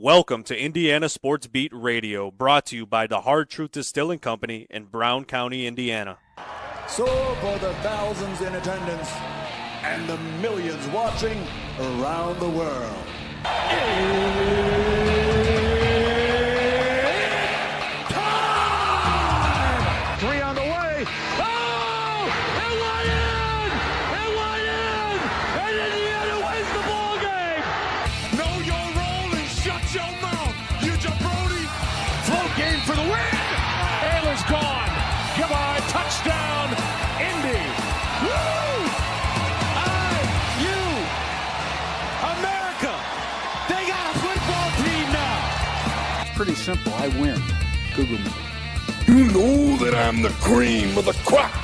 Welcome to Indiana Sports Beat Radio, brought to you by the Hard Truth Distilling Company in Brown County, Indiana. So for the thousands in attendance and the millions watching around the world. Time! Three on the way. Oh! It went in! It went in! And Indiana wins the ball game! Know your role and shut your mouth, you jabroni! Float game for the win! Ayler's gone! Goodbye, touchdown, Indy! Woo! IU! America! They got a football team now! Pretty simple. I win. Google me. You know that I'm the cream of the crop.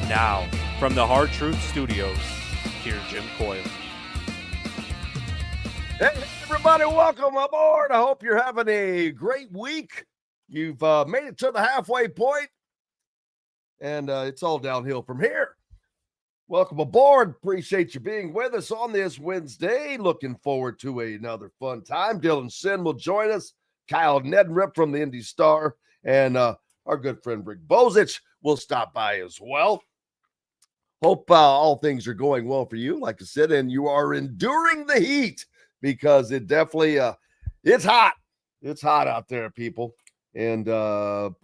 Now, from the Hard Truth Studios, here's Jim Coyle. Hey, everybody, welcome aboard. I hope you're having a great week. You've made it to the halfway point, and it's all downhill from here. Welcome aboard. Appreciate you being with us on this Wednesday. Looking forward to another fun time. Dylan Sinn will join us. Kyle Neddenriep from the Indy Star, and our good friend Rick Bozich will stop by as well. Hope all things are going well for you, like I said, and you are enduring the heat because it definitely it's hot. It's hot out there, people. And don't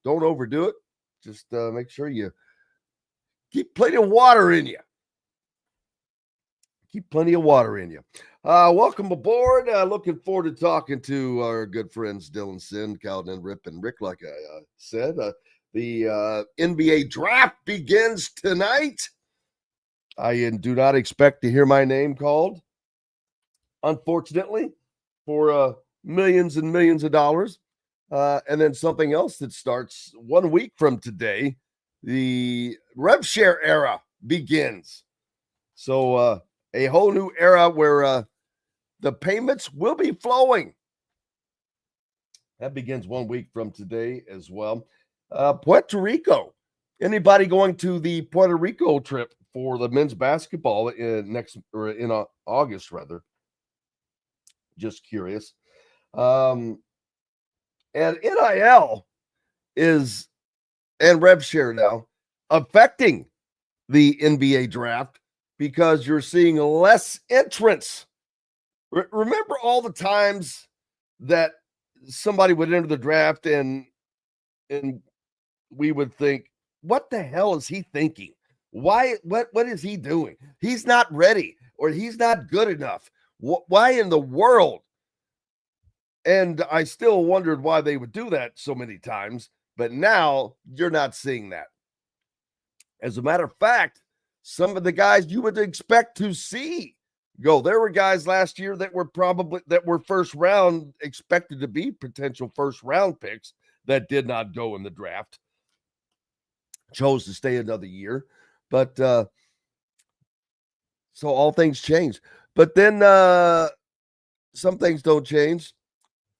overdo it. Just make sure you keep plenty of water in you. Keep plenty of water in you. Welcome aboard. Looking forward to talking to our good friends Dylan Sinn, Kyle Neddenriep, and Rick. Like I said, the NBA draft begins tonight. I do not expect to hear my name called, unfortunately, for millions and millions of dollars. And then something else that starts 1 week from today, the rev share era begins. So a whole new era where the payments will be flowing. That begins 1 week from today as well. Puerto Rico. Anybody going to the Puerto Rico trip for the men's basketball in August, rather? Just curious. And NIL is, and rev share now, affecting the NBA draft because you're seeing less entrants. Remember all the times that somebody would enter the draft and we would think, what the hell is he thinking? Why? What is he doing? He's not ready, or he's not good enough. Why in the world? And I still wondered why they would do that so many times, but now you're not seeing that. As a matter of fact, some of the guys you would expect to see go. There were guys last year that were first round, expected to be potential first round picks that did not go in the draft. Chose to stay another year. But so all things change. But then some things don't change.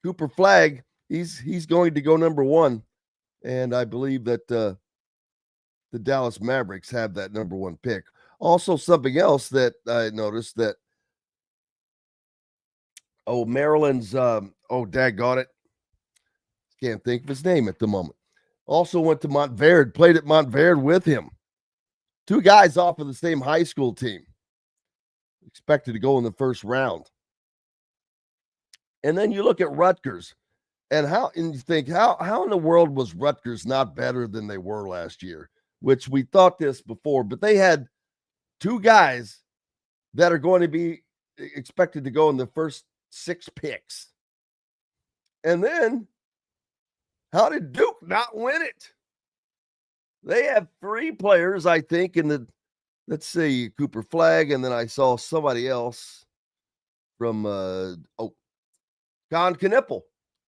Cooper Flagg, he's going to go number one. And I believe that the Dallas Mavericks have that number one pick. Also, something else that I noticed that, Maryland's, daggone it. Can't think of his name at the moment. Also went to Montverde, played at Montverde with him. Two guys off of the same high school team. Expected to go in the first round. And then you look at Rutgers and you think, how in the world was Rutgers not better than they were last year? Which we thought this before, but they had two guys that are going to be expected to go in the first 6 picks. And then how did Duke not win it? They have 3 players, I think, let's see, Cooper Flagg, and then I saw somebody else from Con Knippel,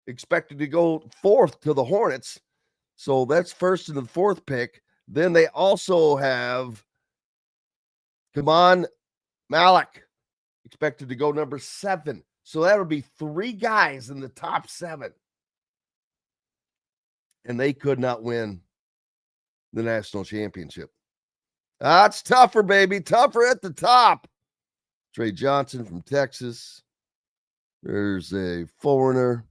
expected to go 4th to the Hornets. So that's 1st and the 4th pick. Then they also have Kaman Malik, expected to go number 7. So that would be 3 guys in the top 7. And they could not win the national championship. That's tougher, baby. Tougher at the top. Trey Johnson from Texas. There's a foreigner,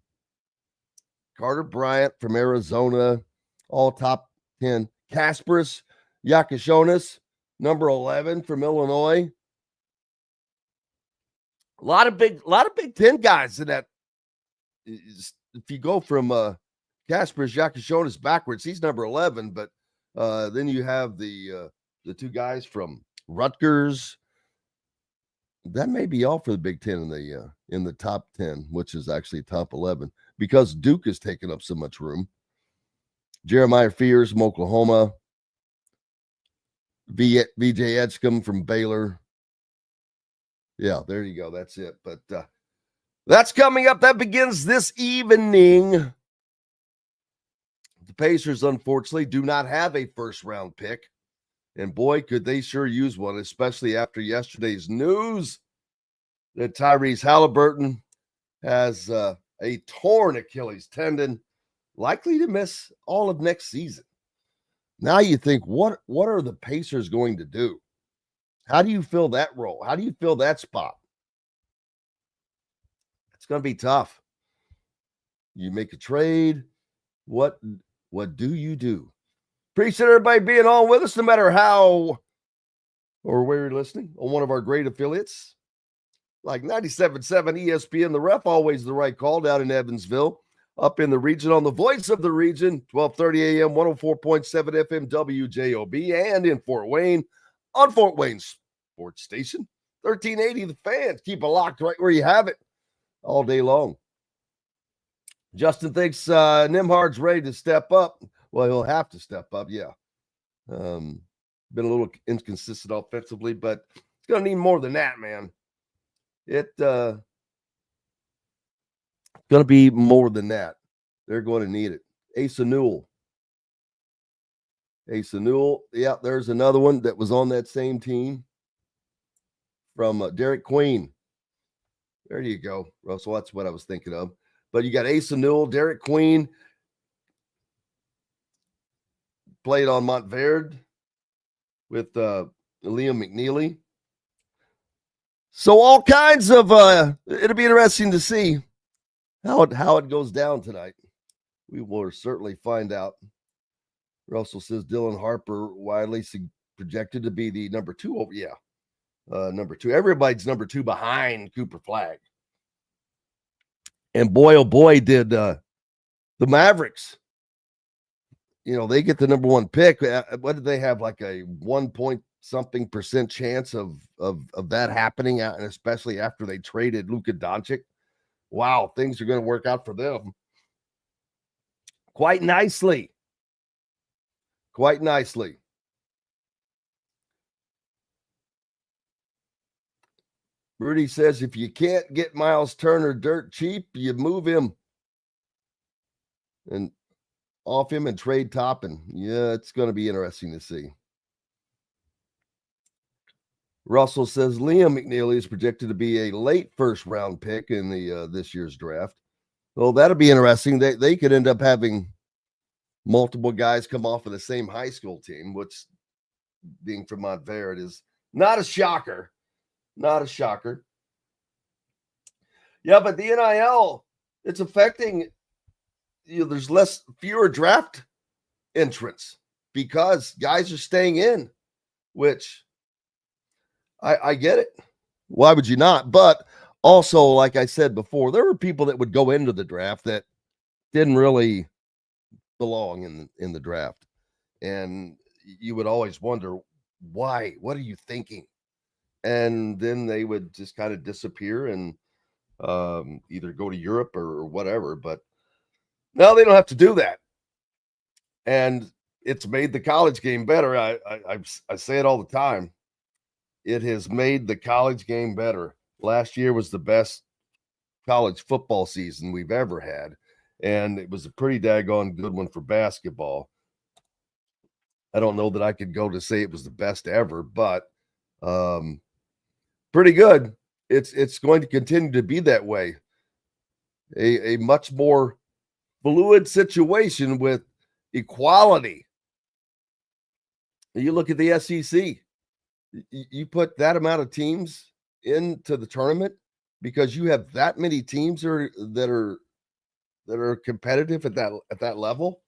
Carter Bryant from Arizona, all top 10. Kasparis Yakashonis, number 11 from Illinois. A lot of Big Ten guys in that. If you go from Kasparis Yakashonis backwards, he's number 11, but then you have the two guys from Rutgers. That may be all for the Big Ten in the top 10, which is actually top 11, because Duke has taken up so much room. Jeremiah Fears from Oklahoma. VJ Edgecombe from Baylor. Yeah, there you go. That's it. But that's coming up. That begins this evening. The Pacers, unfortunately, do not have a first-round pick. And boy, could they sure use one, especially after yesterday's news that Tyrese Halliburton has a torn Achilles tendon, likely to miss all of next season. Now you think, what are the Pacers going to do? How do you fill that role? How do you fill that spot? It's going to be tough. You make a trade. What do you do? Appreciate everybody being on with us, no matter how or where you're listening on one of our great affiliates, like 97.7 ESPN, the Ref, always the right call down in Evansville, up in the region on the voice of the region, 1230 AM, 104.7 FM WJOB, and in Fort Wayne on Fort Wayne Sports Station, 1380 The Fans. Keep it locked right where you have it all day long. Justin thinks Nimhard's ready to step up. Well, he'll have to step up, yeah. Been a little inconsistent offensively, but it's going to need more than that, man. It's going to be more than that. They're going to need it. Asa Newell, yeah, there's another one that was on that same team from Derek Queen. There you go, Russell. That's what I was thinking of. But you got Asa Newell, Derek Queen, played on Montverde with Liam McNeely. So all kinds of it'll be interesting to see how it goes down tonight. We will certainly find out. Russell says Dylan Harper widely projected to be the number 2. Oh, yeah. Number 2. Everybody's number 2 behind Cooper Flagg. And boy, oh boy, did the Mavericks. You know, they get the number 1 pick. What did they have? Like a 1-point-something% chance of that happening, and especially after they traded Luka Doncic. Wow, things are going to work out for them quite nicely. Quite nicely. Rudy says if you can't get Miles Turner dirt cheap, you move him and off him and trade Toppin. Yeah, it's going to be interesting to see. Russell says Liam McNeely is projected to be a late first-round pick in the this year's draft. Well, that'll be interesting. They could end up having multiple guys come off of the same high school team, which, being from Montverde, is not a shocker. Not a shocker. Yeah, but the NIL, it's affecting, there's fewer draft entrants because guys are staying in, which I get it. Why would you not? But also, like I said before, there were people that would go into the draft that didn't really belong in the draft. And you would always wonder, why? What are you thinking? And then they would just kind of disappear and either go to Europe or whatever. But now they don't have to do that. And it's made the college game better. I say it all the time. It has made the college game better. Last year was the best college football season we've ever had. And it was a pretty daggone good one for basketball. I don't know that I could go to say it was the best ever, but pretty good. It's going to continue to be that way. A much more fluid situation with equality. You look at the SEC. You put that amount of teams into the tournament, because you have that many teams that are competitive at that level.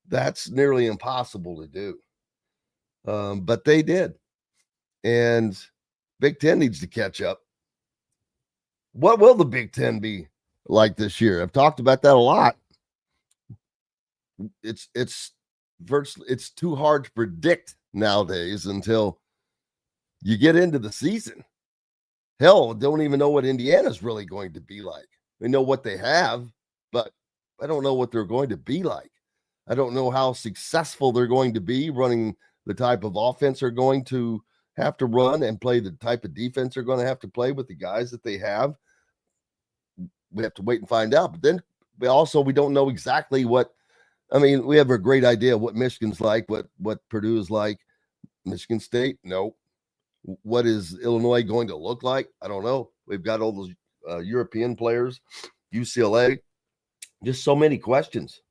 That's nearly impossible to do. But they did. And Big Ten needs to catch up. What will the Big Ten be like this year? I've talked about that a lot. It's too hard to predict nowadays until you get into the season. Hell, don't even know what Indiana's really going to be like. They know what they have, but I don't know what they're going to be like. I don't know how successful they're going to be running the type of offense they're going to have to run and play the type of defense they're going to have to play with the guys that they have. We have to wait and find out. But then we don't know exactly what. I mean, we have a great idea of what Michigan's like, what Purdue is like. Michigan State, no. What is Illinois going to look like? I don't know. We've got all those European players, UCLA. Just so many questions.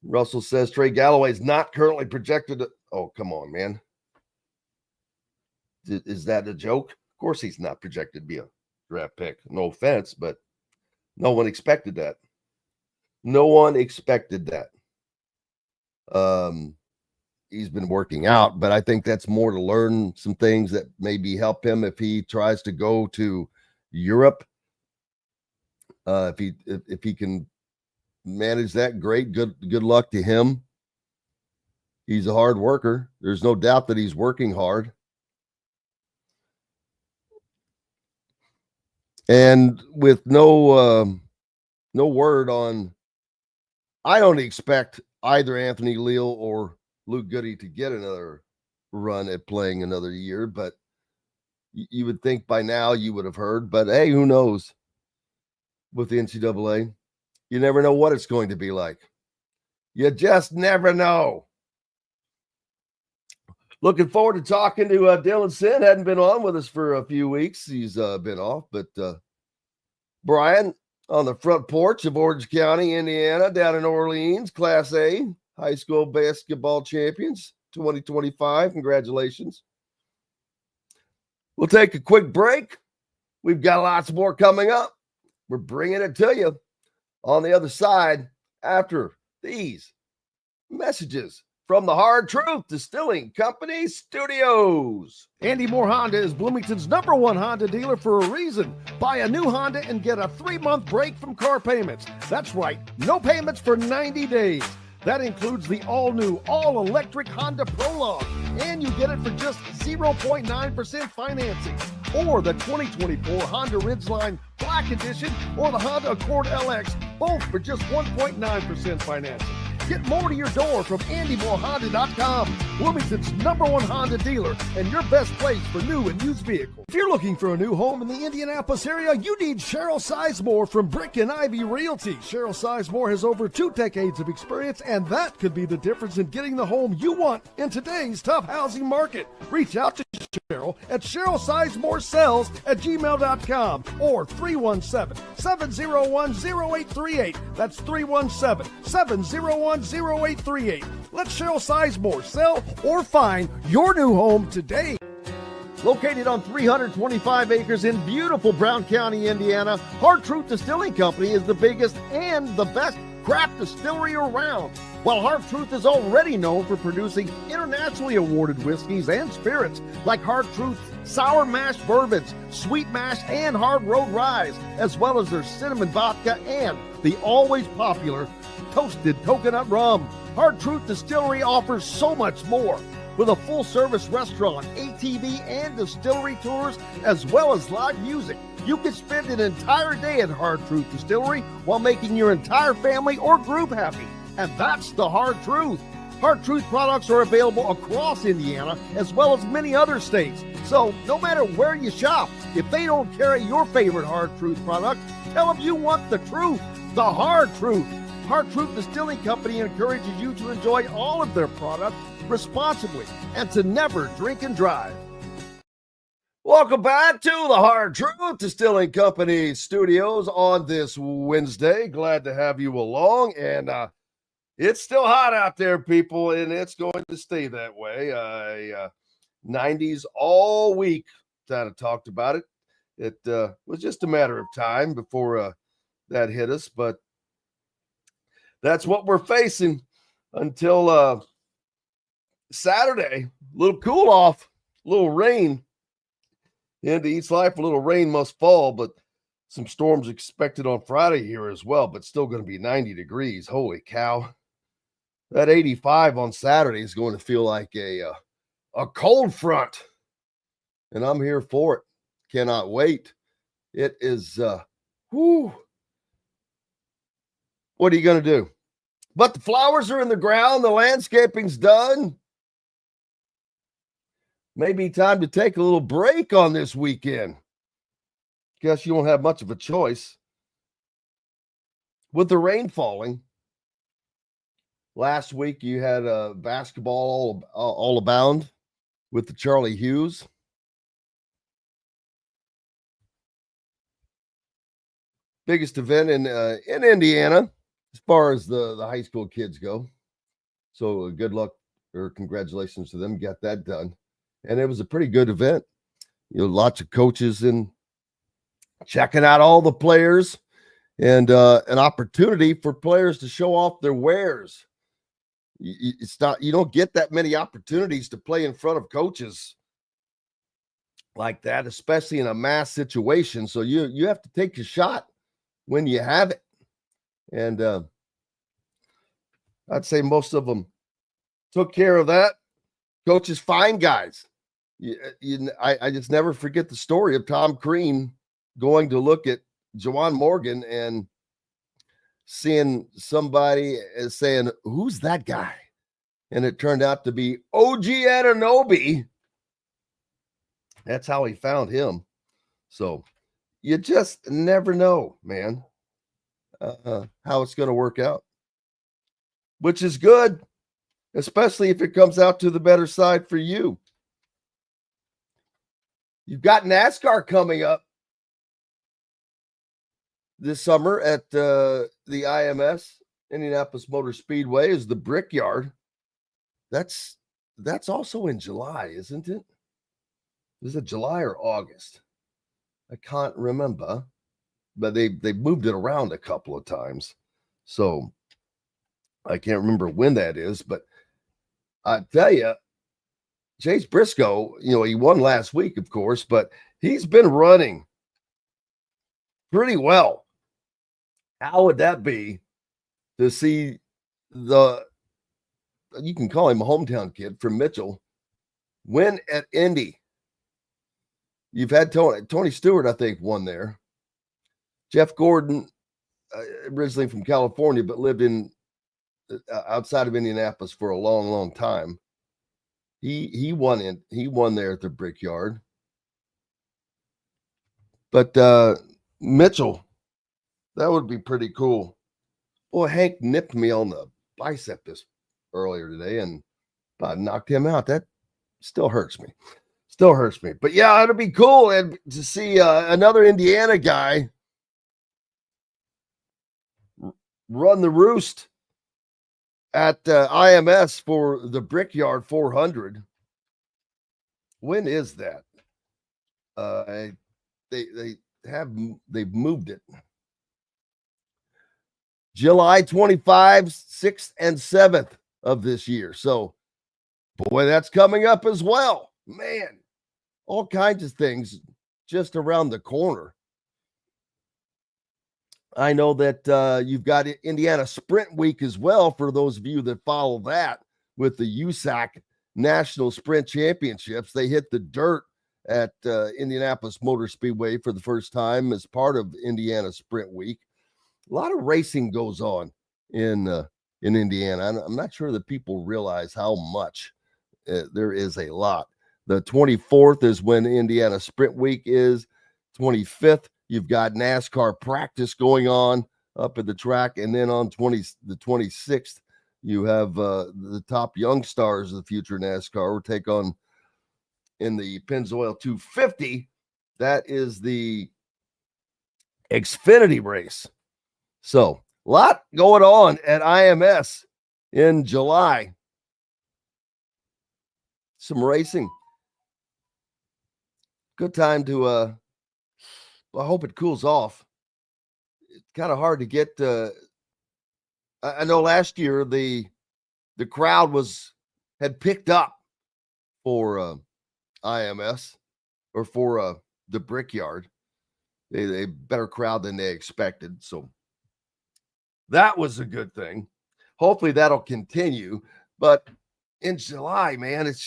Russell says Trey Galloway is not currently projected. Oh, come on, man. Is that a joke? Of course he's not projected to be a draft pick. No offense, but no one expected that. No one expected that. He's been working out, but I think that's more to learn some things that maybe help him if he tries to go to Europe. If he can manage that, great. Good luck to him. He's a hard worker. There's no doubt that he's working hard. And with no word on, I don't expect either Anthony Leal or Luke Goody to get another run at playing another year, but you would think by now you would have heard. But hey, who knows? With the NCAA, you never know what it's going to be like. You just never know. Looking forward to talking to Dylan Sinn. Hadn't been on with us for a few weeks. He's been off, but Brian on the front porch of Orange County, Indiana, down in Orleans, Class A high school basketball champions 2025. Congratulations. We'll take a quick break. We've got lots more coming up. We're bringing it to you on the other side after these messages from the Hard Truth Distilling Company Studios. Andy Moore Honda is Bloomington's #1 Honda dealer for a reason. Buy a new Honda and get a 3-month break from car payments. That's right, no payments for 90 days. That includes the all-new, all-electric Honda Prologue, and you get it for just 0.9% financing. Or the 2024 Honda Ridgeline Black Edition or the Honda Accord LX, both for just 1.9% financing. Get more to your door from AndyMooreHonda.com, Bloomington's #1 Honda dealer and your best place for new and used vehicles. If you're looking for a new home in the Indianapolis area, you need Cheryl Sizemore from Brick and Ivy Realty. Cheryl Sizemore has over 2 decades of experience, and that could be the difference in getting the home you want in today's tough housing market. Reach out to Cheryl at CherylSizemore@gmail.com or 317-701-0838. That's 317-701-0838. Let Cheryl Sizemore sell or find your new home today. Located on 325 acres in beautiful Brown County, Indiana, Hard Truth Distilling Company is the biggest and the best craft distillery around. While Hard Truth is already known for producing internationally awarded whiskeys and spirits like Hard Truth Sour Mash Bourbons, Sweet Mash, and Hard Road Rye, as well as their cinnamon vodka and the always popular Toasted Coconut Rum. Hard Truth Distillery offers so much more. With a full-service restaurant, ATV, and distillery tours, as well as live music, you can spend an entire day at Hard Truth Distillery while making your entire family or group happy. And that's the Hard Truth. Hard Truth products are available across Indiana, as well as many other states. So no matter where you shop, if they don't carry your favorite Hard Truth product, tell them you want the truth, the Hard Truth. Hard Truth Distilling Company encourages you to enjoy all of their products responsibly and to never drink and drive. Welcome back to the Hard Truth Distilling Company Studios on this Wednesday. Glad to have you along. And it's still hot out there, people, and it's going to stay that way. 90s all week. Kind of talked about it. It was just a matter of time before that hit us, but that's what we're facing until Saturday. A little cool off, a little rain. Into each life, a little rain must fall, but some storms expected on Friday here as well, but still going to be 90 degrees. Holy cow. That 85 on Saturday is going to feel like a cold front, and I'm here for it. Cannot wait. It is, whoo. What are you going to do? But the flowers are in the ground. The landscaping's done. Maybe time to take a little break on this weekend. Guess you won't have much of a choice. With the rain falling, last week you had basketball all abound with the Charlie Hughes. Biggest event in Indiana as far as the high school kids go. So good luck or congratulations to them. Got that done. And it was a pretty good event. You know, lots of coaches in checking out all the players and an opportunity for players to show off their wares. It's not, you don't get that many opportunities to play in front of coaches like that, especially in a mass situation. So you have to take your shot when you have it. And I'd say most of them took care of that. Coaches find guys. I just never forget the story of Tom Crean going to look at Jawan Morgan and seeing somebody as saying, who's that guy? And it turned out to be OG Anunoby. That's how he found him. So you just never know, man, how it's going to work out, which is good, especially if it comes out to the better side for you. You've got NASCAR coming up this summer at the IMS, Indianapolis Motor Speedway, is the Brickyard. That's also in July, isn't it? Is it July or August? I can't remember, but they moved it around a couple of times. So I can't remember when that is, but I tell you, Chase Briscoe, you know, he won last week, of course, but he's been running pretty well. How would that be to see you can call him a hometown kid from Mitchell, win at Indy? You've had Tony Stewart, I think, won there. Jeff Gordon, originally from California, but lived in outside of Indianapolis for a long, long time. He won there at the Brickyard. But Mitchell, that would be pretty cool. Boy, Hank nipped me on the bicep earlier today and about knocked him out. That still hurts me. But yeah, it'll be cool and to see another Indiana guy run the roost at IMS for the Brickyard 400. When is that? They've moved it. July 25, 6th and 7th of this year. So, boy, that's coming up as well. Man, all kinds of things just around the corner. I know that you've got Indiana Sprint Week as well for those of you that follow that with the USAC National Sprint Championships. They hit the dirt at Indianapolis Motor Speedway for the first time as part of Indiana Sprint Week. A lot of racing goes on in Indiana. I'm not sure that people realize how much. There is a lot. The 24th is when Indiana Sprint Week is. 25th, you've got NASCAR practice going on up at the track. And then on the 26th, you have the top young stars of the future NASCAR will take on in the Pennzoil 250. That is the Xfinity race. So a lot going on at IMS in July. Some racing. Good time to Well, I hope it cools off. It's kind of hard to get. I know last year the crowd had picked up for IMS or for the Brickyard. They better crowd than they expected, so that was a good thing. Hopefully that'll continue. But in July, man, it's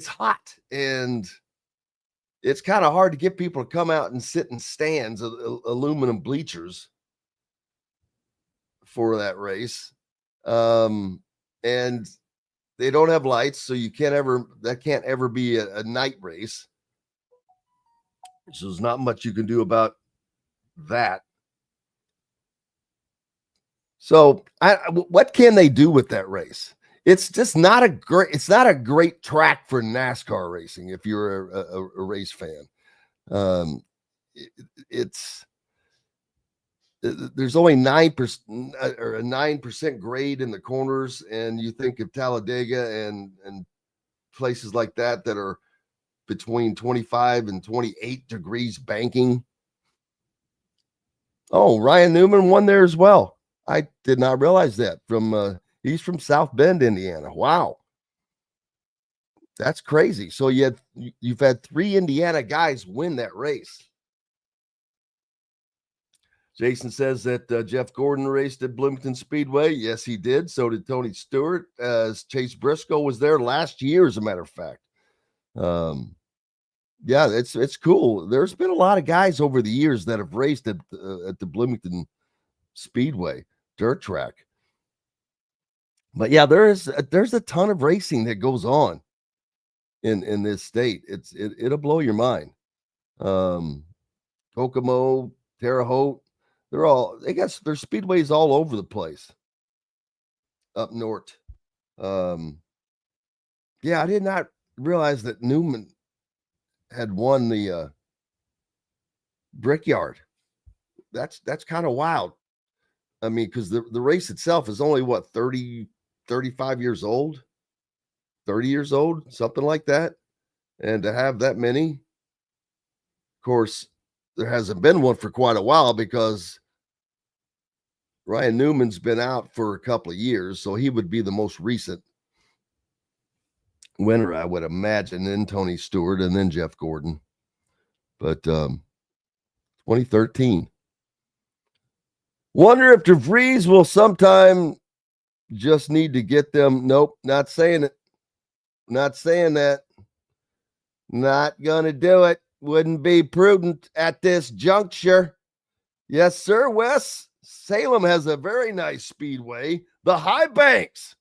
hot and it's kind of hard to get people to come out and sit in stands, aluminum bleachers for that race. And they don't have lights, so that can't ever be a night race. So there's not much you can do about that. So what can they do with that race? It's just not a great track for NASCAR racing. If you're a race fan, there's only 9% or a 9% grade in the corners. And you think of Talladega and places like that are between 25 and 28 degrees banking. Oh, Ryan Newman won there as well. I did not realize that. He's from South Bend, Indiana. Wow. That's crazy. So you've had 3 Indiana guys win that race. Jason says that Jeff Gordon raced at Bloomington Speedway. Yes, he did. So did Tony Stewart. Chase Briscoe was there last year, as a matter of fact. Yeah, it's cool. There's been a lot of guys over the years that have raced at the Bloomington Speedway dirt track. But yeah, there's a ton of racing that goes on in this state. It'll blow your mind. Kokomo, Terre Haute, they got their speedways all over the place up north. Yeah, I did not realize that Newman had won the Brickyard. That's kind of wild. I mean, because the race itself is only 35 years old, 30 years old, something like that. And to have that many, of course, there hasn't been one for quite a while because Ryan Newman's been out for a couple of years, so he would be the most recent winner, I would imagine, then Tony Stewart and then Jeff Gordon. But 2013. Wonder if DeVries will sometime just need to get them. Nope, not saying it. Not saying that. Not going to do it. Wouldn't be prudent at this juncture. Yes, sir, Wes. Salem has a very nice speedway. The High Banks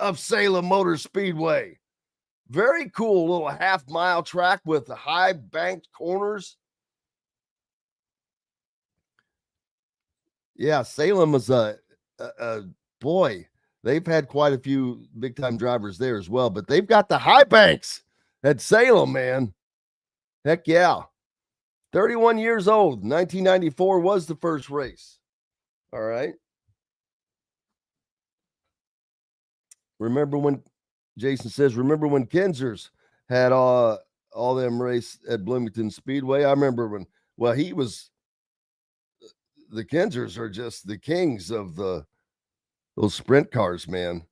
of Salem Motor Speedway. Very cool little half-mile track with the high banked corners. Yeah, Salem is a boy. They've had quite a few big-time drivers there as well, but they've got the high banks at Salem, man. Heck yeah. 31 years old. 1994 was the first race. All right. Jason says, remember when Kenzers had all them race at Bloomington Speedway? I remember the Kenzers are just the kings of those sprint cars, man.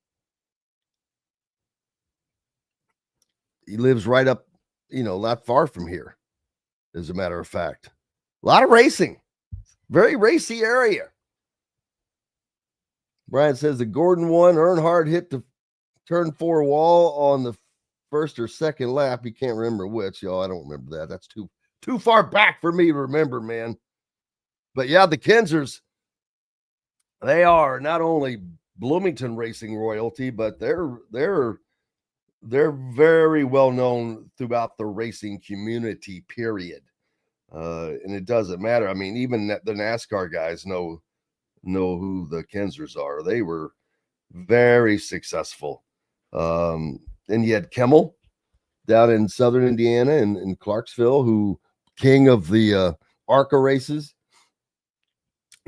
He lives right up, not far from here, as a matter of fact. A lot of racing. Very racy area. Brian says the Gordon won. Earnhardt hit the turn 4 wall on the first or second lap. He can't remember which, y'all. I don't remember that. That's too far back for me to remember, man. But yeah, the Kenzers, they are not only Bloomington racing royalty, but they're very well known throughout the racing community, period. And it doesn't matter. I mean, even the NASCAR guys know who the Kenzers are. They were very successful. And you had Kemmel down in southern Indiana and in Clarksville, who king of the ARCA races.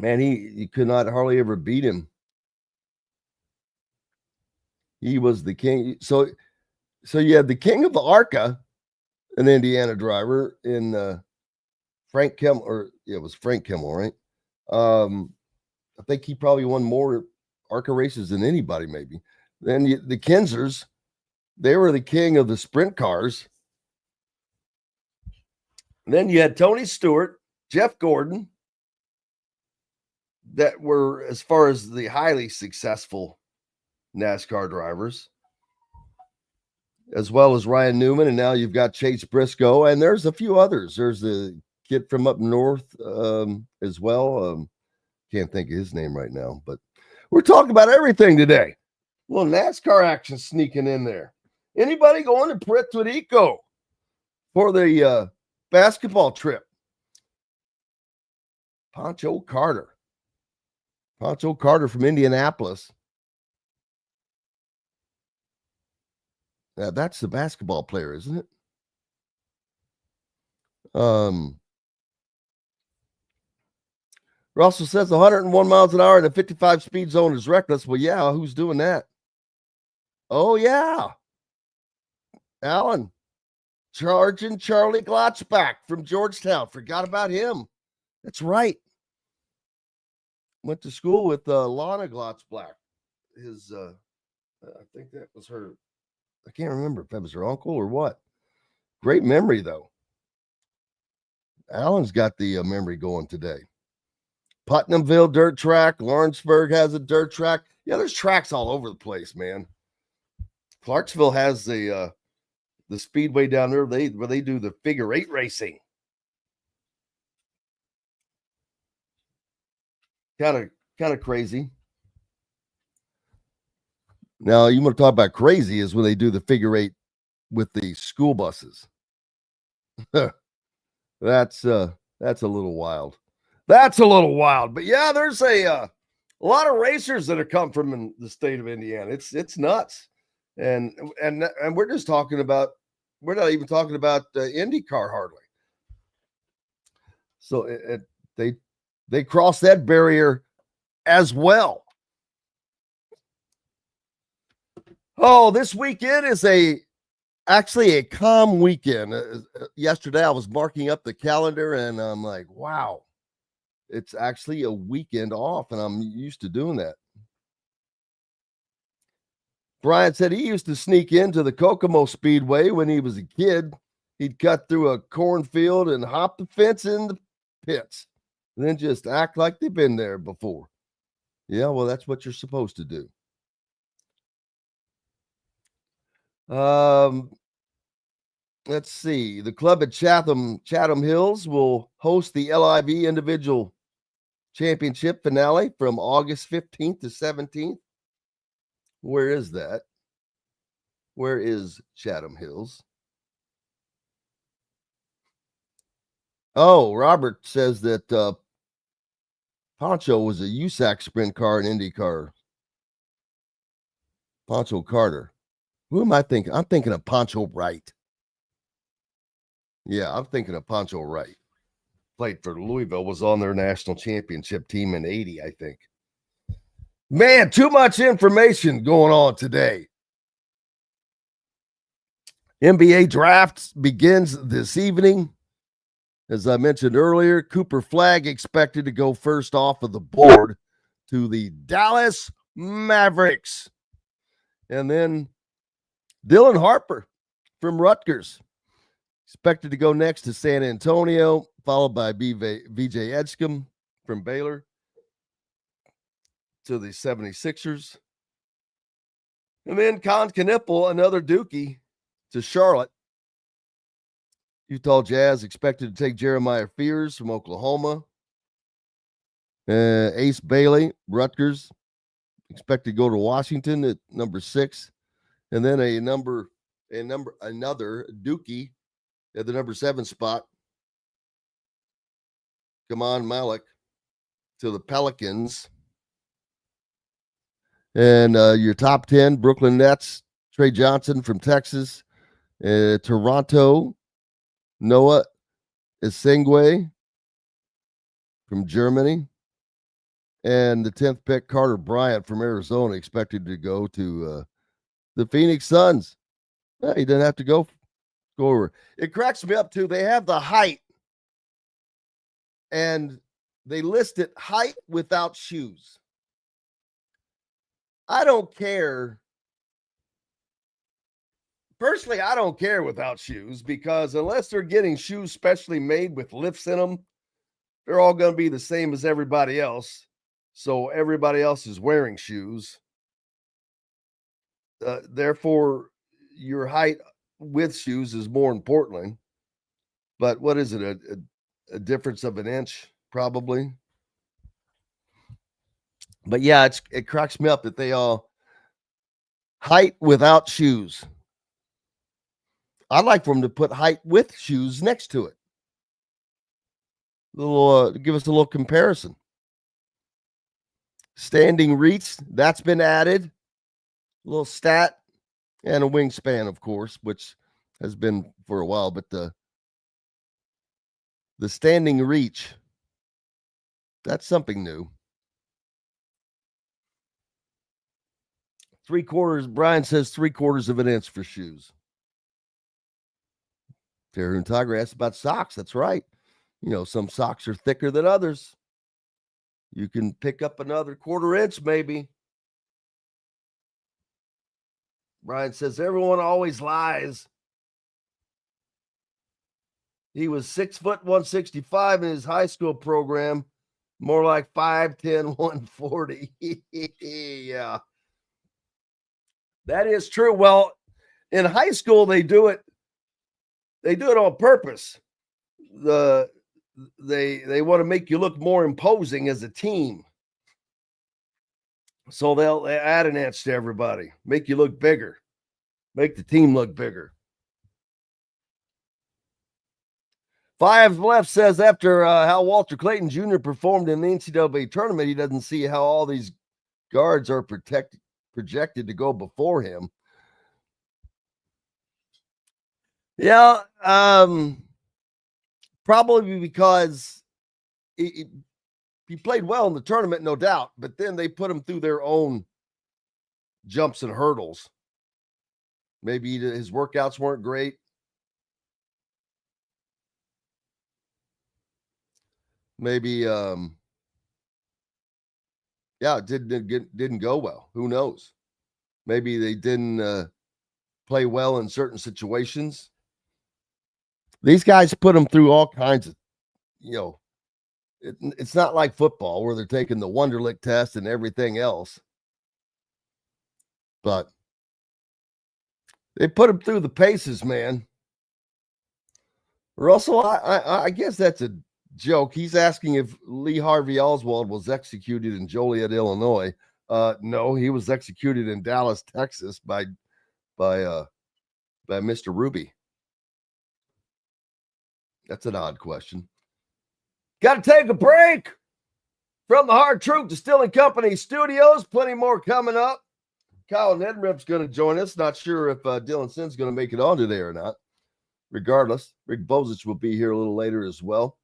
Man, he could not hardly ever beat him. He was the king. So you had the king of the ARCA, an Indiana driver in Frank Kimmel, or yeah, it was Frank Kimmel, right? I think he probably won more ARCA races than anybody, maybe. Then the Kinsers, they were the king of the sprint cars. Then you had Tony Stewart, Jeff Gordon, that were, as far as the highly successful NASCAR drivers, as well as Ryan Newman, and now you've got Chase Briscoe, and there's a few others. There's the kid from up north as well. Can't think of his name right now, but we're talking about everything today. A little NASCAR action sneaking in there. Anybody going to Puerto Rico for the basketball trip? Pancho Carter from Indianapolis. That's the basketball player, isn't it? Russell says 101 miles an hour in a 55 speed zone is reckless. Well, yeah, who's doing that? Oh, yeah. Alan, charging Charlie Glotzbach from Georgetown. Forgot about him. That's right. Went to school with Lana Glotzbach. His, I think that was her. I can't remember if that was her uncle or what. Great memory, though. Alan's got the memory going today. Putnamville dirt track. Lawrenceburg has a dirt track. Yeah, there's tracks all over the place, man. Clarksville has the speedway down there where they do the figure eight racing. Kind of crazy. Now, you want to talk about crazy is when they do the figure eight with the school buses. That's a little wild. That's a little wild. But yeah, there's a lot of racers that have come from the state of Indiana. It's nuts. And we're just talking about, we're not even talking about IndyCar hardly. So they cross that barrier as well. Oh, this weekend is actually a calm weekend. Yesterday I was marking up the calendar and I'm like, wow, it's actually a weekend off, and I'm used to doing that. Brian said he used to sneak into the Kokomo Speedway when he was a kid. He'd cut through a cornfield and hop the fence in the pits, and then just act like they've been there before. Yeah, well, that's what you're supposed to do. Let's see. The club at Chatham Hills will host the LIV Individual Championship finale from August 15th to 17th. Where is that? Where is Chatham Hills? Oh, Robert says that Pancho was a USAC sprint car and IndyCar. Pancho Carter. Who am I thinking? I'm thinking of Pancho Wright. Yeah, I'm thinking of Pancho Wright. Played for Louisville, was on their national championship team in 80, I think. Man, too much information going on today. NBA draft begins this evening. As I mentioned earlier, Cooper Flagg expected to go first off of the board to the Dallas Mavericks. And then Dylan Harper from Rutgers expected to go next to San Antonio, followed by VJ Edgecombe from Baylor to the 76ers. And then Con Knippel, another Dookie, to Charlotte. Utah Jazz expected to take Jeremiah Fears from Oklahoma. Ace Bailey, Rutgers, expected to go to Washington at number 6. And then another Dookie at the number 7 spot. Kaman Malik to the Pelicans. And your top 10, Brooklyn Nets, Trey Johnson from Texas. Toronto, Noah Esengwe from Germany. And the 10th pick, Carter Bryant from Arizona, expected to go to the Phoenix Suns. Well, he didn't have to go over. It cracks me up, too. They have the height and they listed height without shoes. I don't care. Personally, I don't care without shoes because unless they're getting shoes specially made with lifts in them, they're all going to be the same as everybody else. So everybody else is wearing shoes. Therefore, your height with shoes is more important. But what is it? A difference of an inch, probably. But yeah, it cracks me up that they all height without shoes. I'd like for them to put height with shoes next to it. Give us a little comparison. Standing reach, that's been added. A little stat and a wingspan, of course, which has been for a while, but the standing reach, that's something new. 3/4, Brian says 3/4 of an inch for shoes. Terry and Tiger asked about socks. That's right. You know, some socks are thicker than others. You can pick up another 1/4 inch, maybe. Brian says everyone always lies. He was 6 foot 165 in his high school program, more like 5'10", 140. Yeah. That is true. Well, in high school, they do it on purpose. They want to make you look more imposing as a team. So they'll add an inch to everybody, make you look bigger, make the team look bigger. Five Left says after how Walter Clayton Jr. performed in the NCAA tournament, he doesn't see how all these guards are projected to go before him. Yeah, probably because he played well in the tournament, no doubt, but then they put him through their own jumps and hurdles. Maybe his workouts weren't great. Maybe, it didn't go well. Who knows? Maybe they didn't play well in certain situations. These guys put them through all kinds of, it's not like football where they're taking the Wonderlic test and everything else. But they put them through the paces, man. Russell, I guess that's a joke. He's asking if Lee Harvey Oswald was executed in Joliet, Illinois. No, he was executed in Dallas, Texas by Mr. Ruby. That's an odd question. Got to take a break from the Hard Truth Distilling Company studios. Plenty more coming up. Kyle Neddenriep's going to join us. Not sure if Dylan Sinn's going to make it on today or not. Regardless, Rick Bozich will be here a little later as well.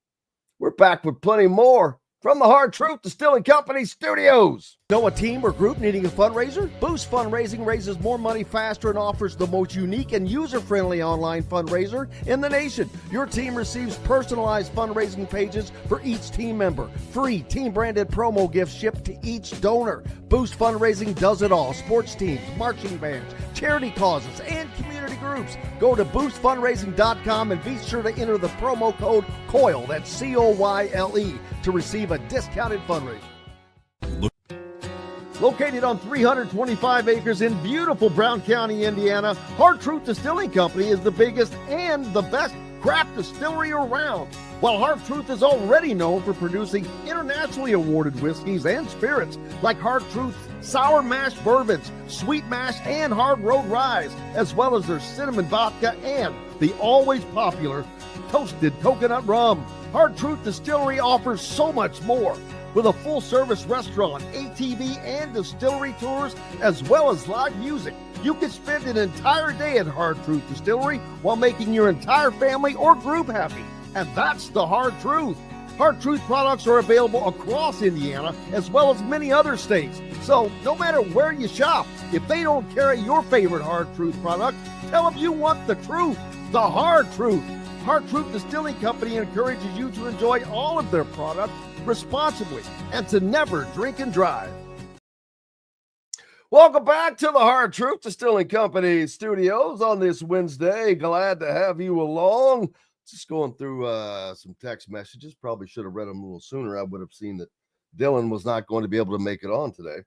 We're back with plenty more from the Hard Truth Distilling Company studios. Know a team or group needing a fundraiser? Boost Fundraising raises more money faster and offers the most unique and user-friendly online fundraiser in the nation. Your team receives personalized fundraising pages for each team member. Free team-branded promo gifts shipped to each donor. Boost Fundraising does it all. Sports teams, marching bands, charity causes, and community groups. Go to boostfundraising.com and be sure to enter the promo code COYLE, that's COYLE, to receive a discounted fundraiser. Located on 325 acres in beautiful Brown County, Indiana, Hard Truth Distilling Company is the biggest and the best craft distillery around. While Hard Truth is already known for producing internationally awarded whiskeys and spirits like Hard Truth Sour Mash Bourbons, Sweet Mash, and Hard Road Ryes, as well as their cinnamon vodka and the always popular Toasted Coconut Rum. Hard Truth Distillery offers so much more. With a full-service restaurant, ATV, and distillery tours, as well as live music, you can spend an entire day at Hard Truth Distillery while making your entire family or group happy. And that's the Hard Truth. Hard Truth products are available across Indiana, as well as many other states. So no matter where you shop, if they don't carry your favorite Hard Truth product, tell them you want the truth, the Hard Truth. Hard Truth Distilling Company encourages you to enjoy all of their products responsibly and to never drink and drive. Welcome back to the Hard Truth Distilling Company studios on this Wednesday. Glad to have you along. Just going through some text messages. Probably should have read them a little sooner. I would have seen that Dylan was not going to be able to make it on today.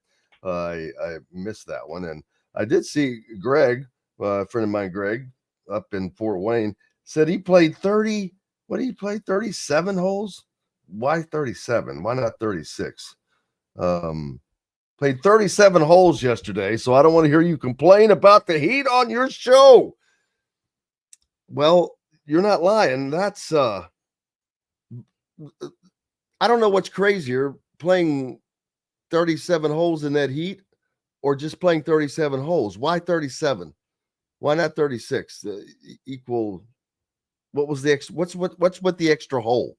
I missed that one. And I did see Greg, a friend of mine, Greg, up in Fort Wayne, said he played 30. What did he play? 37 holes? Why 37? Why not 36? Played 37 holes yesterday, so I don't want to hear you complain about the heat on your show. Well, you're not lying. That's I don't know what's crazier, playing 37 holes in that heat or just playing 37 holes. Why 37? Why not 36? Equal. What was the what's with the extra hole?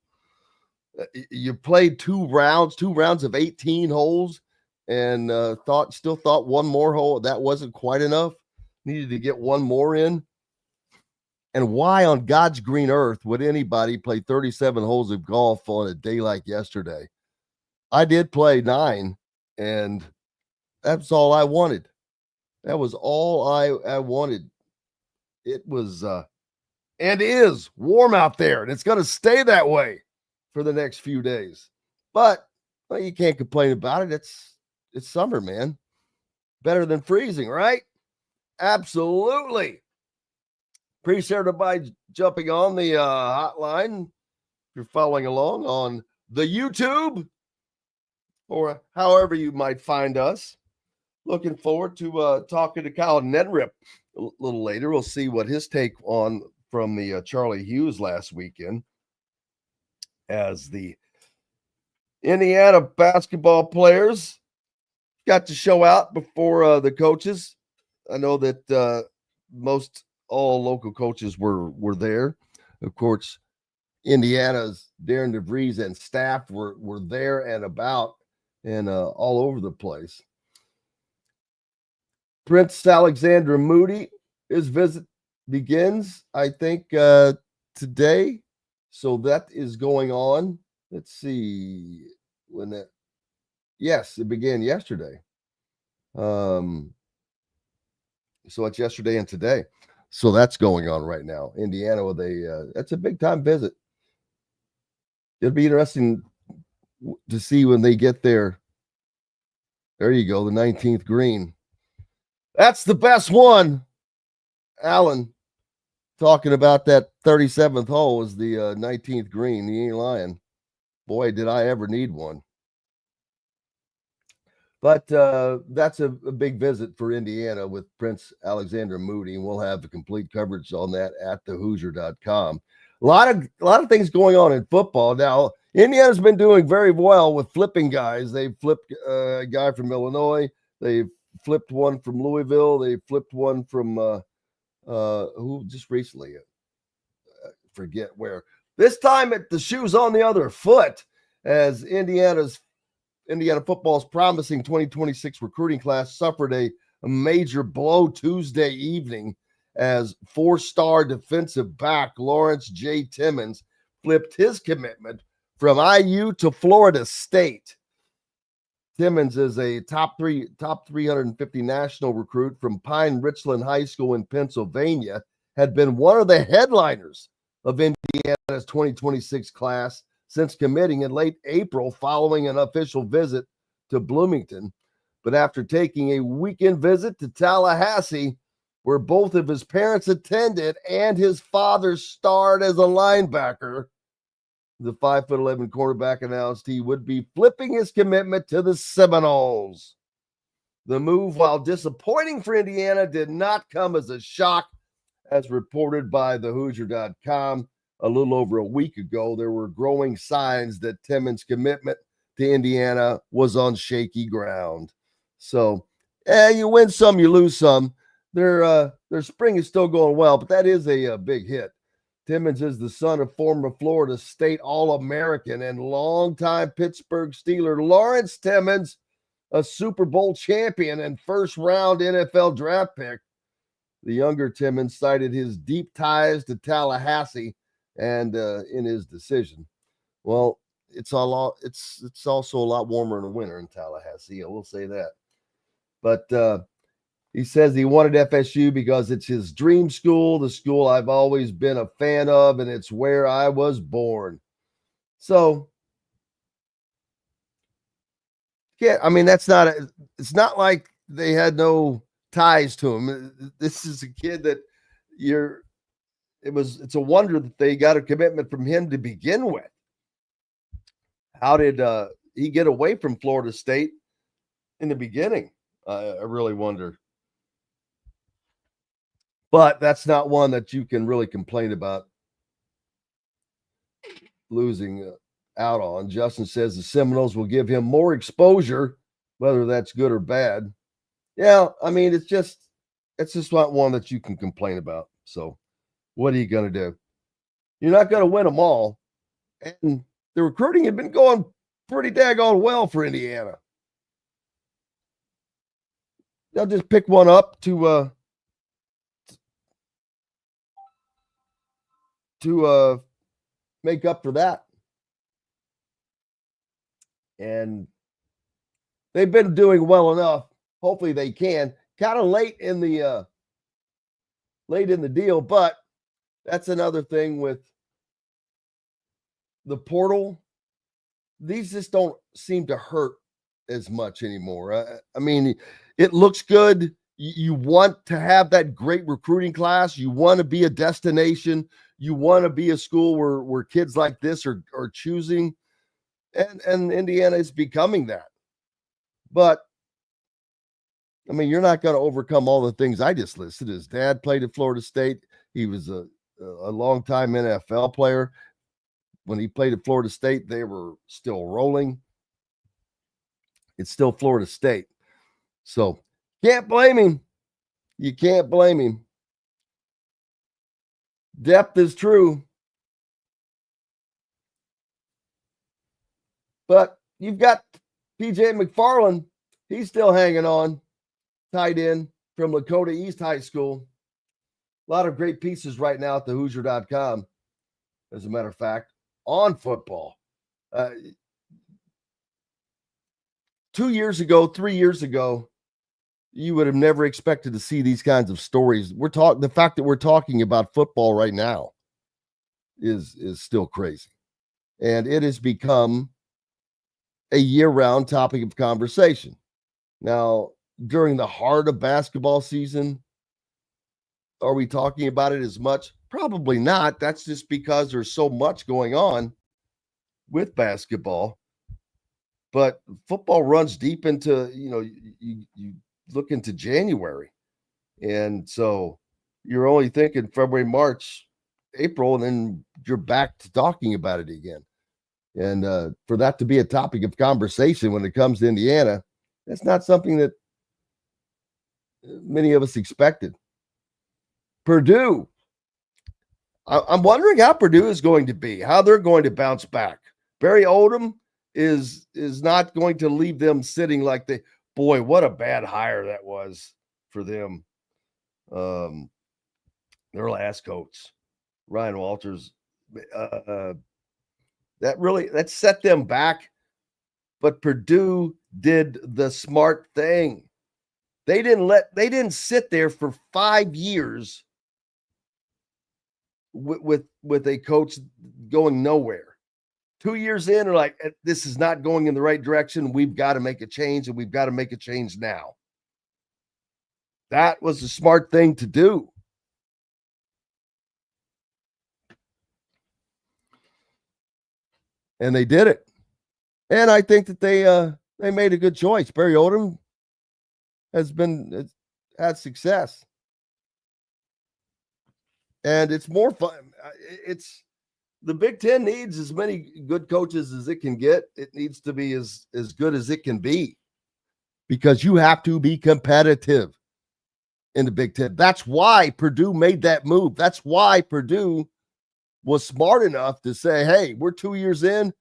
You played two rounds of 18 holes. And still thought one more hole, that wasn't quite enough. Needed to get one more in. And why on God's green earth would anybody play 37 holes of golf on a day like yesterday? I did play 9, and that's all I wanted. That was all I wanted. It was and is warm out there, and it's going to stay that way for the next few days. But well, you can't complain about it. It's summer, man. Better than freezing, right? Absolutely. Appreciate everybody jumping on the hotline. If you're following along on the YouTube or however you might find us. Looking forward to talking to Kyle Neddenriep a little later. We'll see what his take on from the Charlie Hughes last weekend as the Indiana basketball players got to show out before the coaches. I know that most all local coaches were there. Of course, Indiana's Darren DeVries and staff were there and about and all over the place. Prince Alexander Moody, his visit begins, I think, today. So that is going on. Let's see when that. Yes, it began yesterday. So it's yesterday and today. So that's going on right now. Indiana with that's a big time visit. It'll be interesting to see when they get there. There you go, the 19th green. That's the best one. Alan talking about that 37th hole is the 19th green. He ain't lying. Boy, did I ever need one. But that's a big visit for Indiana with Prince Alexander Moody, and we'll have the complete coverage on that at thehoosier.com. A lot of things going on in football. Now, Indiana's been doing very well with flipping guys. They flipped a guy from Illinois. They flipped one from Louisville. They flipped one from who just recently, forget where. This time the shoe's on the other foot as Indiana football's promising 2026 recruiting class suffered a major blow Tuesday evening as 4-star defensive back Lawrence J. Timmons flipped his commitment from IU to Florida State. Timmons is a top 350 national recruit from Pine Richland High School in Pennsylvania, had been one of the headliners of Indiana's 2026 class since committing in late April following an official visit to Bloomington. But after taking a weekend visit to Tallahassee, where both of his parents attended and his father starred as a linebacker, the 5'11" quarterback announced he would be flipping his commitment to the Seminoles. The move, while disappointing for Indiana, did not come as a shock, as reported by thehoosier.com. A little over a week ago, there were growing signs that Timmons' commitment to Indiana was on shaky ground. So, you win some, you lose some. Their spring is still going well, but that is a big hit. Timmons is the son of former Florida State All-American and longtime Pittsburgh Steeler Lawrence Timmons, a Super Bowl champion and first-round NFL draft pick. The younger Timmons cited his deep ties to Tallahassee and in his decision. Well, it's also a lot warmer in the winter in Tallahassee. I will say that. But he says he wanted FSU because it's his dream school, the school I've always been a fan of, and it's where I was born. So, yeah, I mean, it's not like they had no ties to him. This is a kid that it's a wonder that they got a commitment from him to begin with. How did he get away from Florida State in the beginning? I really wonder. But that's not one that you can really complain about losing out on. Justin says the Seminoles will give him more exposure, whether that's good or bad. Yeah, I mean, it's just not one that you can complain about. So what are you going to do? You're not going to win them all. And the recruiting had been going pretty daggone well for Indiana. They'll just pick one up to make up for that. And they've been doing well enough. Hopefully they can. Kind of late in the deal, but that's another thing with the portal. These just don't seem to hurt as much anymore. I mean, it looks good. You want to have that great recruiting class. You want to be a destination. You want to be a school where kids like this are choosing. And Indiana is becoming that. But, I mean, you're not going to overcome all the things I just listed. His dad played at Florida State. He was a long-time NFL player. When he played at Florida State, they were still rolling. It's still Florida State. So, can't blame him. You can't blame him. Depth is true. But you've got PJ McFarland. He's still hanging on. Tight end from Lakota East High School. A lot of great pieces right now at thehoosier.com, as a matter of fact, on football. 2 years ago, 3 years ago, you would have never expected to see these kinds of stories. The fact that we're talking about football right now is still crazy. And it has become a year-round topic of conversation. Now, during the heart of basketball season, are we talking about it as much? Probably not. That's just because there's so much going on with basketball. But football runs deep into, you look into January. And so you're only thinking February, March, April, and then you're back to talking about it again. And for that to be a topic of conversation when it comes to Indiana, that's not something that many of us expected. Purdue. I'm wondering how Purdue is going to be, how they're going to bounce back. Barry Odom is not going to leave them sitting like boy, what a bad hire that was for them. Their last coach, Ryan Walters, that set them back. But Purdue did the smart thing. They didn't sit there for 5 years with a coach going nowhere. 2 years in, are like, this is not going in the right direction. We've got to make a change, and we've got to make a change now. That was the smart thing to do. And they did it. And I think that they made a good choice. Barry Odom has had success. And it's more fun. The Big Ten needs as many good coaches as it can get. It needs to be as good as it can be, because you have to be competitive in the Big Ten. That's why Purdue made that move. That's why Purdue was smart enough to say, hey, we're 2 years in.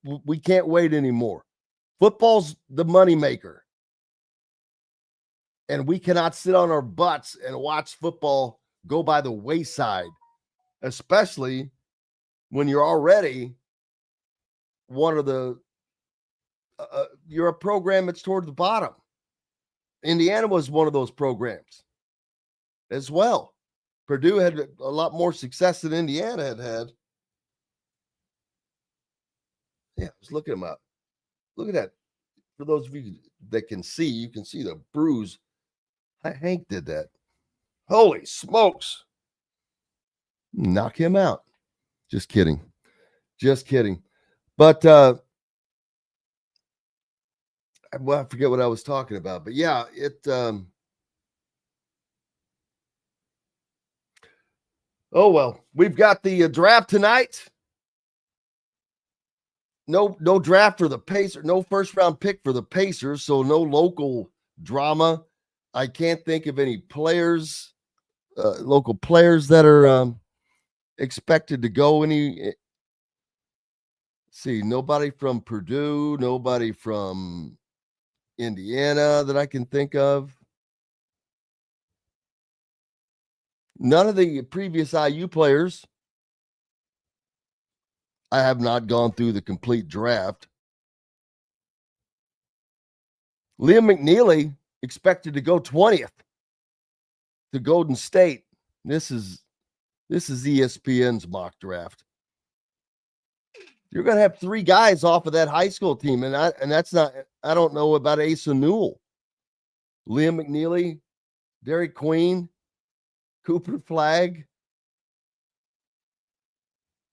We can't wait anymore. Football's the moneymaker. And we cannot sit on our butts and watch football go by the wayside, especially when you're already one of the you're a program that's toward the bottom. Indiana was one of those programs as well. Purdue had a lot more success than Indiana had. Yeah, let's look them up. Look at that. For those of you that can see, you can see the bruise. Hank did that. Holy smokes. Knock him out. Just kidding. Just kidding. But well, I forget what I was talking about. But yeah, oh well, we've got the draft tonight. No draft for the Pacers, no first round pick for the Pacers, so no local drama. I can't think of any players, local players that are expected to go see, nobody from Purdue, nobody from Indiana that I can think of. None of the previous IU players. I have not gone through the complete draft. Liam McNeely expected to go 20th to Golden State. This is ESPN's mock draft. You're going to have 3 guys off of that high school team, and that's not. I don't know about Asa Newell, Liam McNeely, Derek Queen, Cooper Flagg.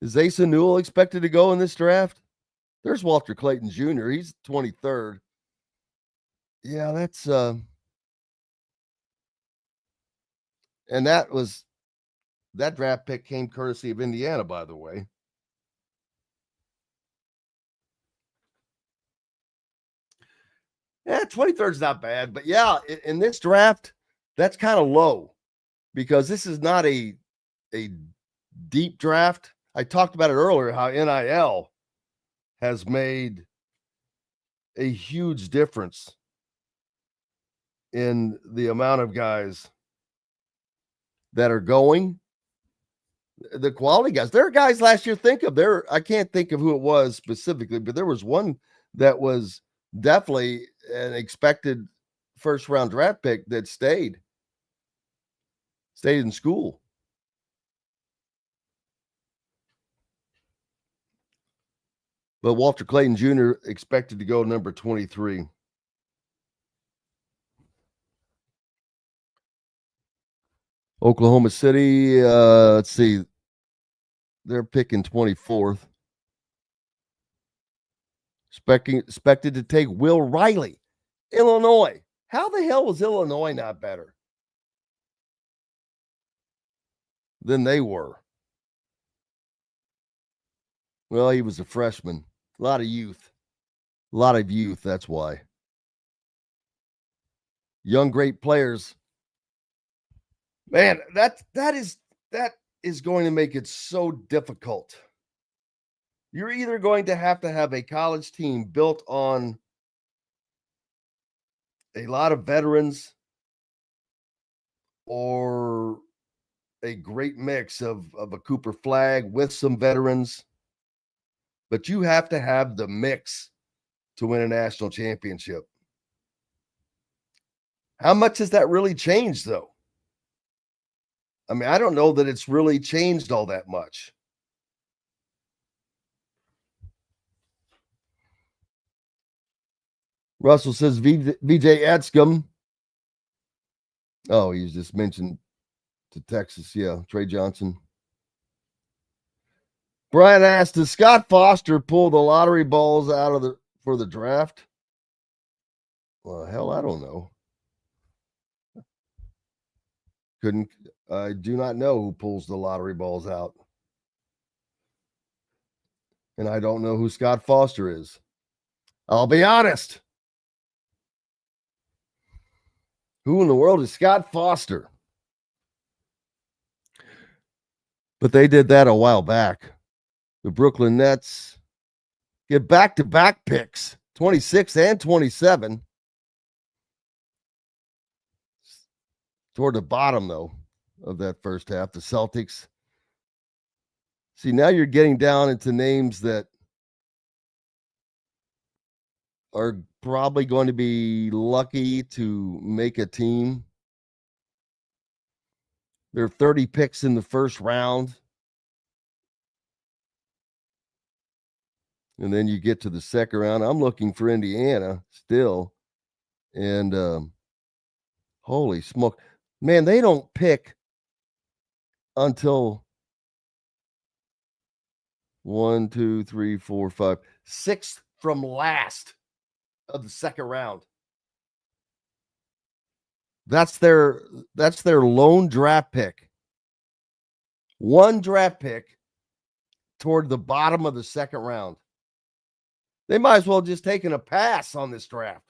Is Asa Newell expected to go in this draft? There's Walter Clayton Jr. He's 23rd. Yeah, that's and that draft pick came courtesy of Indiana, by the way. Yeah, 23rd is not bad, but yeah, in this draft, that's kind of low because this is not a deep draft. I talked about it earlier, how NIL has made a huge difference in the amount of guys that are going, the quality guys. There are guys last year, I can't think of who it was specifically, but there was one that was definitely an expected first round draft pick that stayed in school. But Walter Clayton Jr. expected to go number 23. Oklahoma City, let's see. They're picking 24th. Expected to take Will Riley, Illinois. How the hell was Illinois not better than they were? Well, he was a freshman. A lot of youth. That's why. Young, great players. Man, that is going to make it so difficult. You're either going to have a college team built on a lot of veterans or a great mix of a Cooper Flagg with some veterans. But you have to have the mix to win a national championship. How much has that really changed, though? I mean, I don't know that it's really changed all that much. Russell says VJ Edscombe. Oh, he's just mentioned to Texas. Yeah, Trey Johnson. Brian asked, does Scott Foster pull the lottery balls out for the draft? Well, hell, I don't know. I do not know who pulls the lottery balls out. And I don't know who Scott Foster is. I'll be honest. Who in the world is Scott Foster? But they did that a while back. The Brooklyn Nets get back-to-back picks, 26 and 27. Toward the bottom, though, of that first half, the Celtics See, now you're getting down into names that are probably going to be lucky to make a team. There are 30 picks in the first round. And then you get to the second round. I'm looking for Indiana still. And holy smoke. Man, they don't pick until 1, 2, 3, 4, 5, 6th from last of the second round. That's their lone draft pick. One draft pick toward the bottom of the second round. They might as well have just taken a pass on this draft.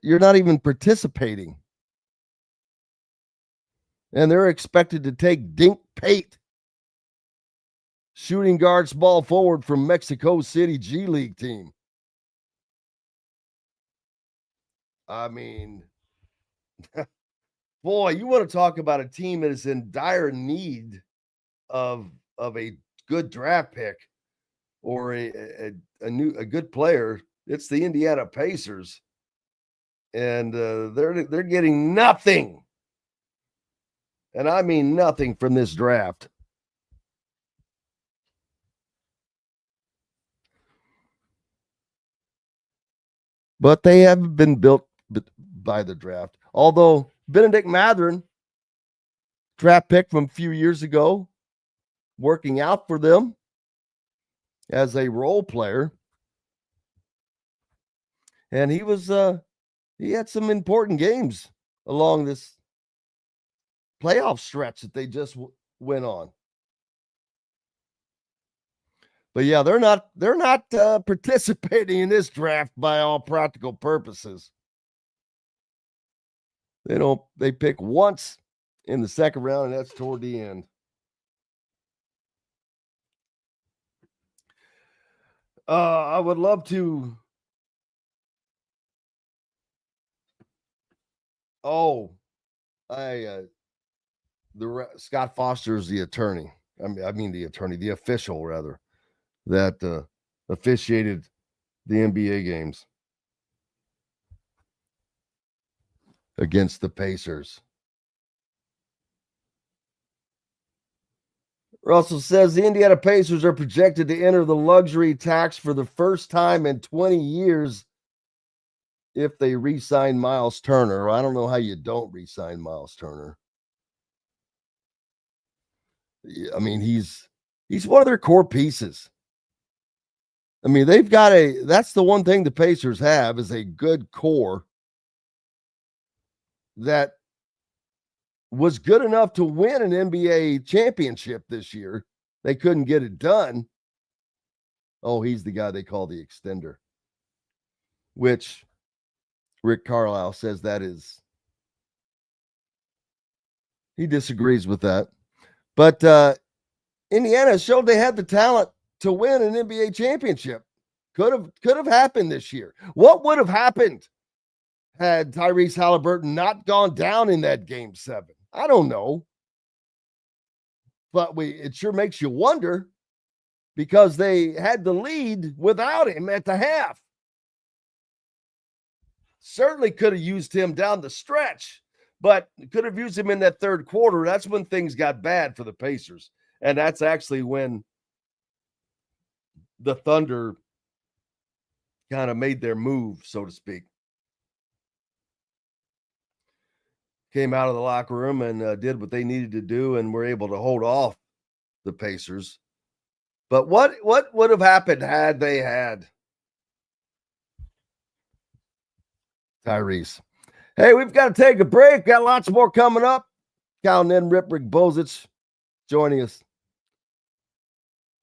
You're not even participating. And they're expected to take Dink Pate, shooting guard, small forward from Mexico City G League team. I mean, boy, you want to talk about a team that is in dire need of a good draft pick or a good player. It's the Indiana Pacers, and they're getting nothing, and I mean nothing from this draft. But they haven't been built by the draft. Although Benedict Mathurin, draft pick from a few years ago, working out for them as a role player. And he was he had some important games along this playoff stretch that they just went on. But yeah, they're not participating in this draft by all practical purposes. They pick once in the second round, and that's toward the end. I would love to. Scott Foster is the attorney. The official rather, that officiated the NBA games against the Pacers. Russell says the Indiana Pacers are projected to enter the luxury tax for the first time in 20 years if they re-sign Miles Turner. I don't know how you don't re-sign Miles Turner. I mean, he's one of their core pieces. I mean, that's the one thing the Pacers have is a good core that was good enough to win an NBA championship this year. They couldn't get it done. Oh, he's the guy they call the extender, which Rick Carlisle says he disagrees with that. But Indiana showed they had the talent to win an NBA championship. Could have happened this year. What would have happened had Tyrese Halliburton not gone down in that game 7? I don't know. But it sure makes you wonder because they had the lead without him at the half. Certainly could have used him down the stretch, but could have used him in that third quarter. That's when things got bad for the Pacers. And that's actually when the Thunder kind of made their move, so to speak. Came out of the locker room and did what they needed to do and were able to hold off the Pacers. But what would have happened had they had Tyrese? Hey, we've got to take a break. Got lots more coming up. Kyle Neddenriep, Rick Bozich joining us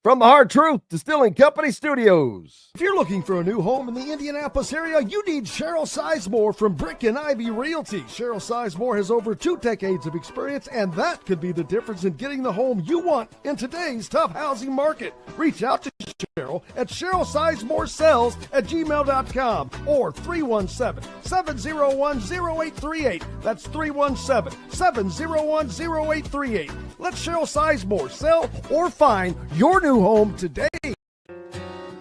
from the Hard Truth Distilling Company Studios. If you're looking for a new home in the Indianapolis area, you need Cheryl Sizemore from Brick and Ivy Realty. Cheryl Sizemore has over 2 decades of experience, and that could be the difference in getting the home you want in today's tough housing market. Reach out to at CherylSizemore@gmail.com or 317-701-0838. That's 317-701-0838. Let Cheryl Sizemore sell or find your new home today.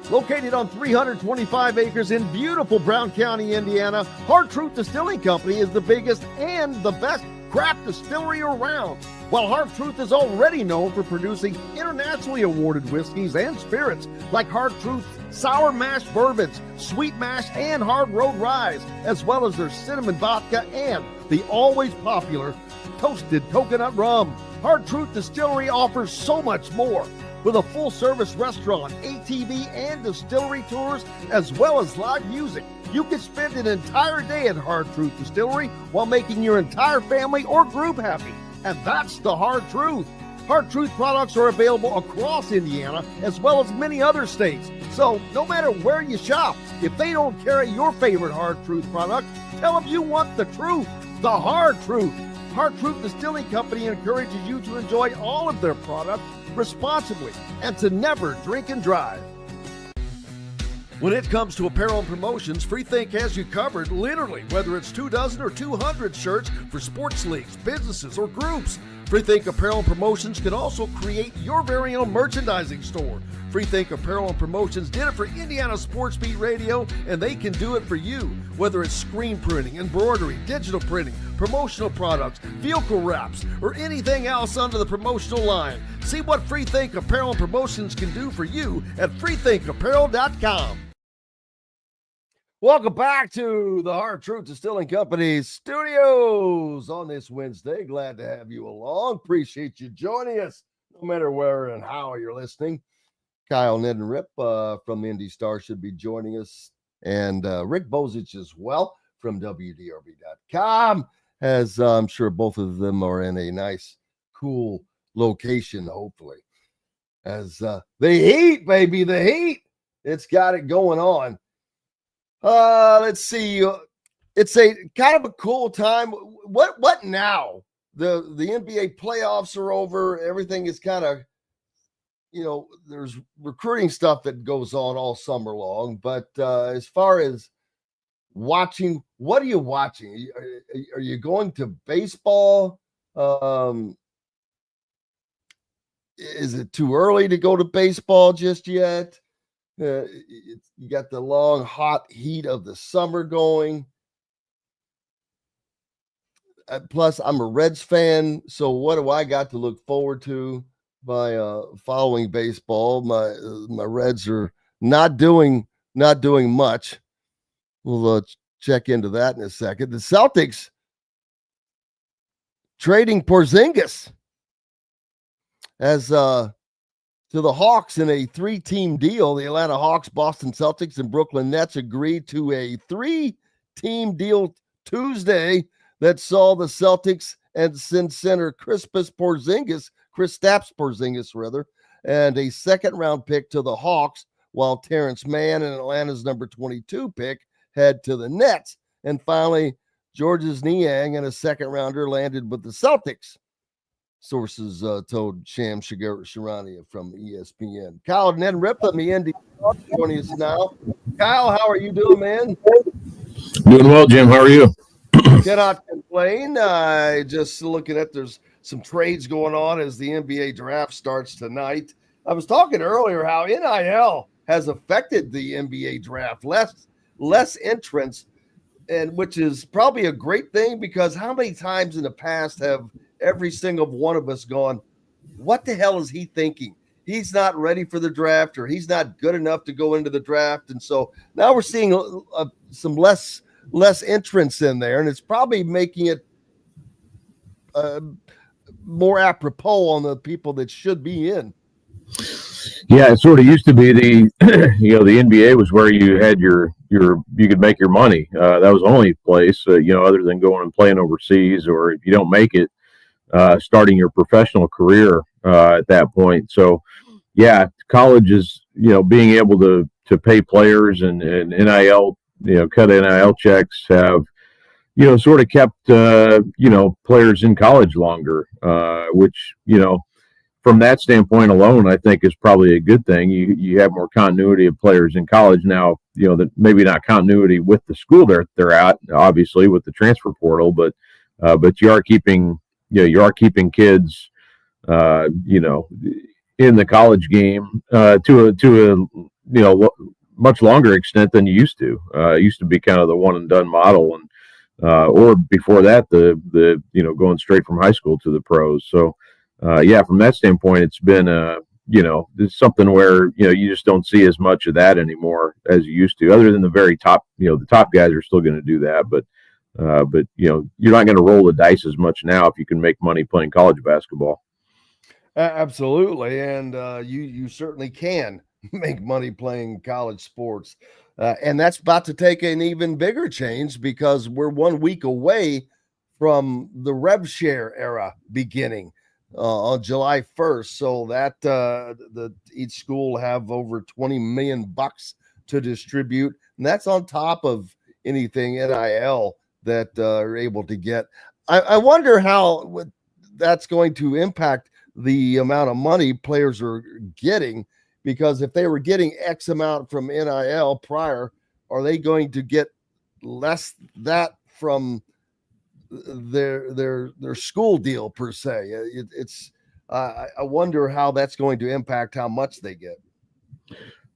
Located on 325 acres in beautiful Brown County, Indiana, Hard Truth Distilling Company is the biggest and the best craft distillery around. While Hard Truth is already known for producing internationally awarded whiskeys and spirits like Hard Truth Sour Mash Bourbons, Sweet Mash, and Hard Road Rye, as well as their cinnamon vodka and the always popular Toasted Coconut Rum. Hard Truth Distillery offers so much more. With a full-service restaurant, ATV, and distillery tours, as well as live music, you can spend an entire day at Hard Truth Distillery while making your entire family or group happy. And that's the Hard Truth. Hard Truth products are available across Indiana, as well as many other states. So no matter where you shop, if they don't carry your favorite Hard Truth product, tell them you want the truth, the Hard Truth. Hard Truth Distilling Company encourages you to enjoy all of their products responsibly and to never drink and drive. When it comes to apparel and promotions, Freethink has you covered, literally, whether it's 24 or 200 shirts for sports leagues, businesses, or groups. Freethink Apparel and Promotions can also create your very own merchandising store. Freethink Apparel and Promotions did it for Indiana Sports Beat Radio, and they can do it for you. Whether it's screen printing, embroidery, digital printing, promotional products, vehicle wraps, or anything else under the promotional line. See what Freethink Apparel and Promotions can do for you at freethinkapparel.com. Welcome back to the Hard Truth Distilling Company studios on this Wednesday. Glad to have you along. Appreciate you joining us, no matter where and how you're listening. Kyle Neddenriep from the Indy Star should be joining us, and Rick Bozich as well from WDRB.com, as I'm sure both of them are in a nice, cool location, hopefully. As the heat, baby, the heat, it's got it going on. Let's see. It's a kind of a cool time. What now? The NBA playoffs are over. Everything is kind of, there's recruiting stuff that goes on all summer long. But as far as watching, what are you watching? Are you going to baseball? Is it too early to go to baseball just yet? You got the long, hot heat of the summer going. Plus, I'm a Reds fan, so what do I got to look forward to by following baseball? My Reds are not doing much. We'll check into that in a second. The Celtics trading Porzingis as to the Hawks in a 3-team deal. The Atlanta Hawks, Boston Celtics, and Brooklyn Nets agreed to a 3-team deal Tuesday that saw the Celtics and Sinn center Kristaps Porzingis, and a second-round pick to the Hawks, while Terrence Mann and Atlanta's number 22 pick head to the Nets. And finally, Georges Niang and a second-rounder landed with the Celtics. Sources told Sham Sharania from ESPN. Kyle Neddenriep from the Indy Star joining us now. Kyle, how are you doing, man? Doing well, Jim. How are you? Cannot complain. Just looking at there's some trades going on as the NBA draft starts tonight. I was talking earlier how NIL has affected the NBA draft. Less entrants, and which is probably a great thing, because how many times in the past have every single one of us gone, what the hell is he thinking? He's not ready for the draft, or he's not good enough to go into the draft. And so now we're seeing some less entrants in there, and it's probably making it more apropos on the people that should be in. Yeah, it sort of used to be the NBA was where you had you could make your money. That was the only place, other than going and playing overseas, or if you don't make it, starting your professional career at that point. So, yeah, college is, being able to pay players and NIL, cut NIL checks have, sort of kept, players in college longer, which, from that standpoint alone, I think is probably a good thing. You have more continuity of players in college now. That maybe not continuity with the school they're at, obviously with the transfer portal, but you are keeping kids, in the college game to a much longer extent than you used to. It used to be kind of the one and done model, and or before that the going straight from high school to the pros. So from that standpoint, it's been it's something where you just don't see as much of that anymore as you used to. Other than the very top, the top guys are still going to do that, but you're not going to roll the dice as much now if you can make money playing college basketball. Absolutely, and you certainly can make money playing college sports, and that's about to take an even bigger change because we're 1 week away from the rev share era beginning on July 1st. So that each school will have over $20 million to distribute, and that's on top of anything NIL that are able to get. I wonder how that's going to impact the amount of money players are getting, because if they were getting X amount from NIL prior, are they going to get less that from their school deal per se? I wonder how that's going to impact how much they get.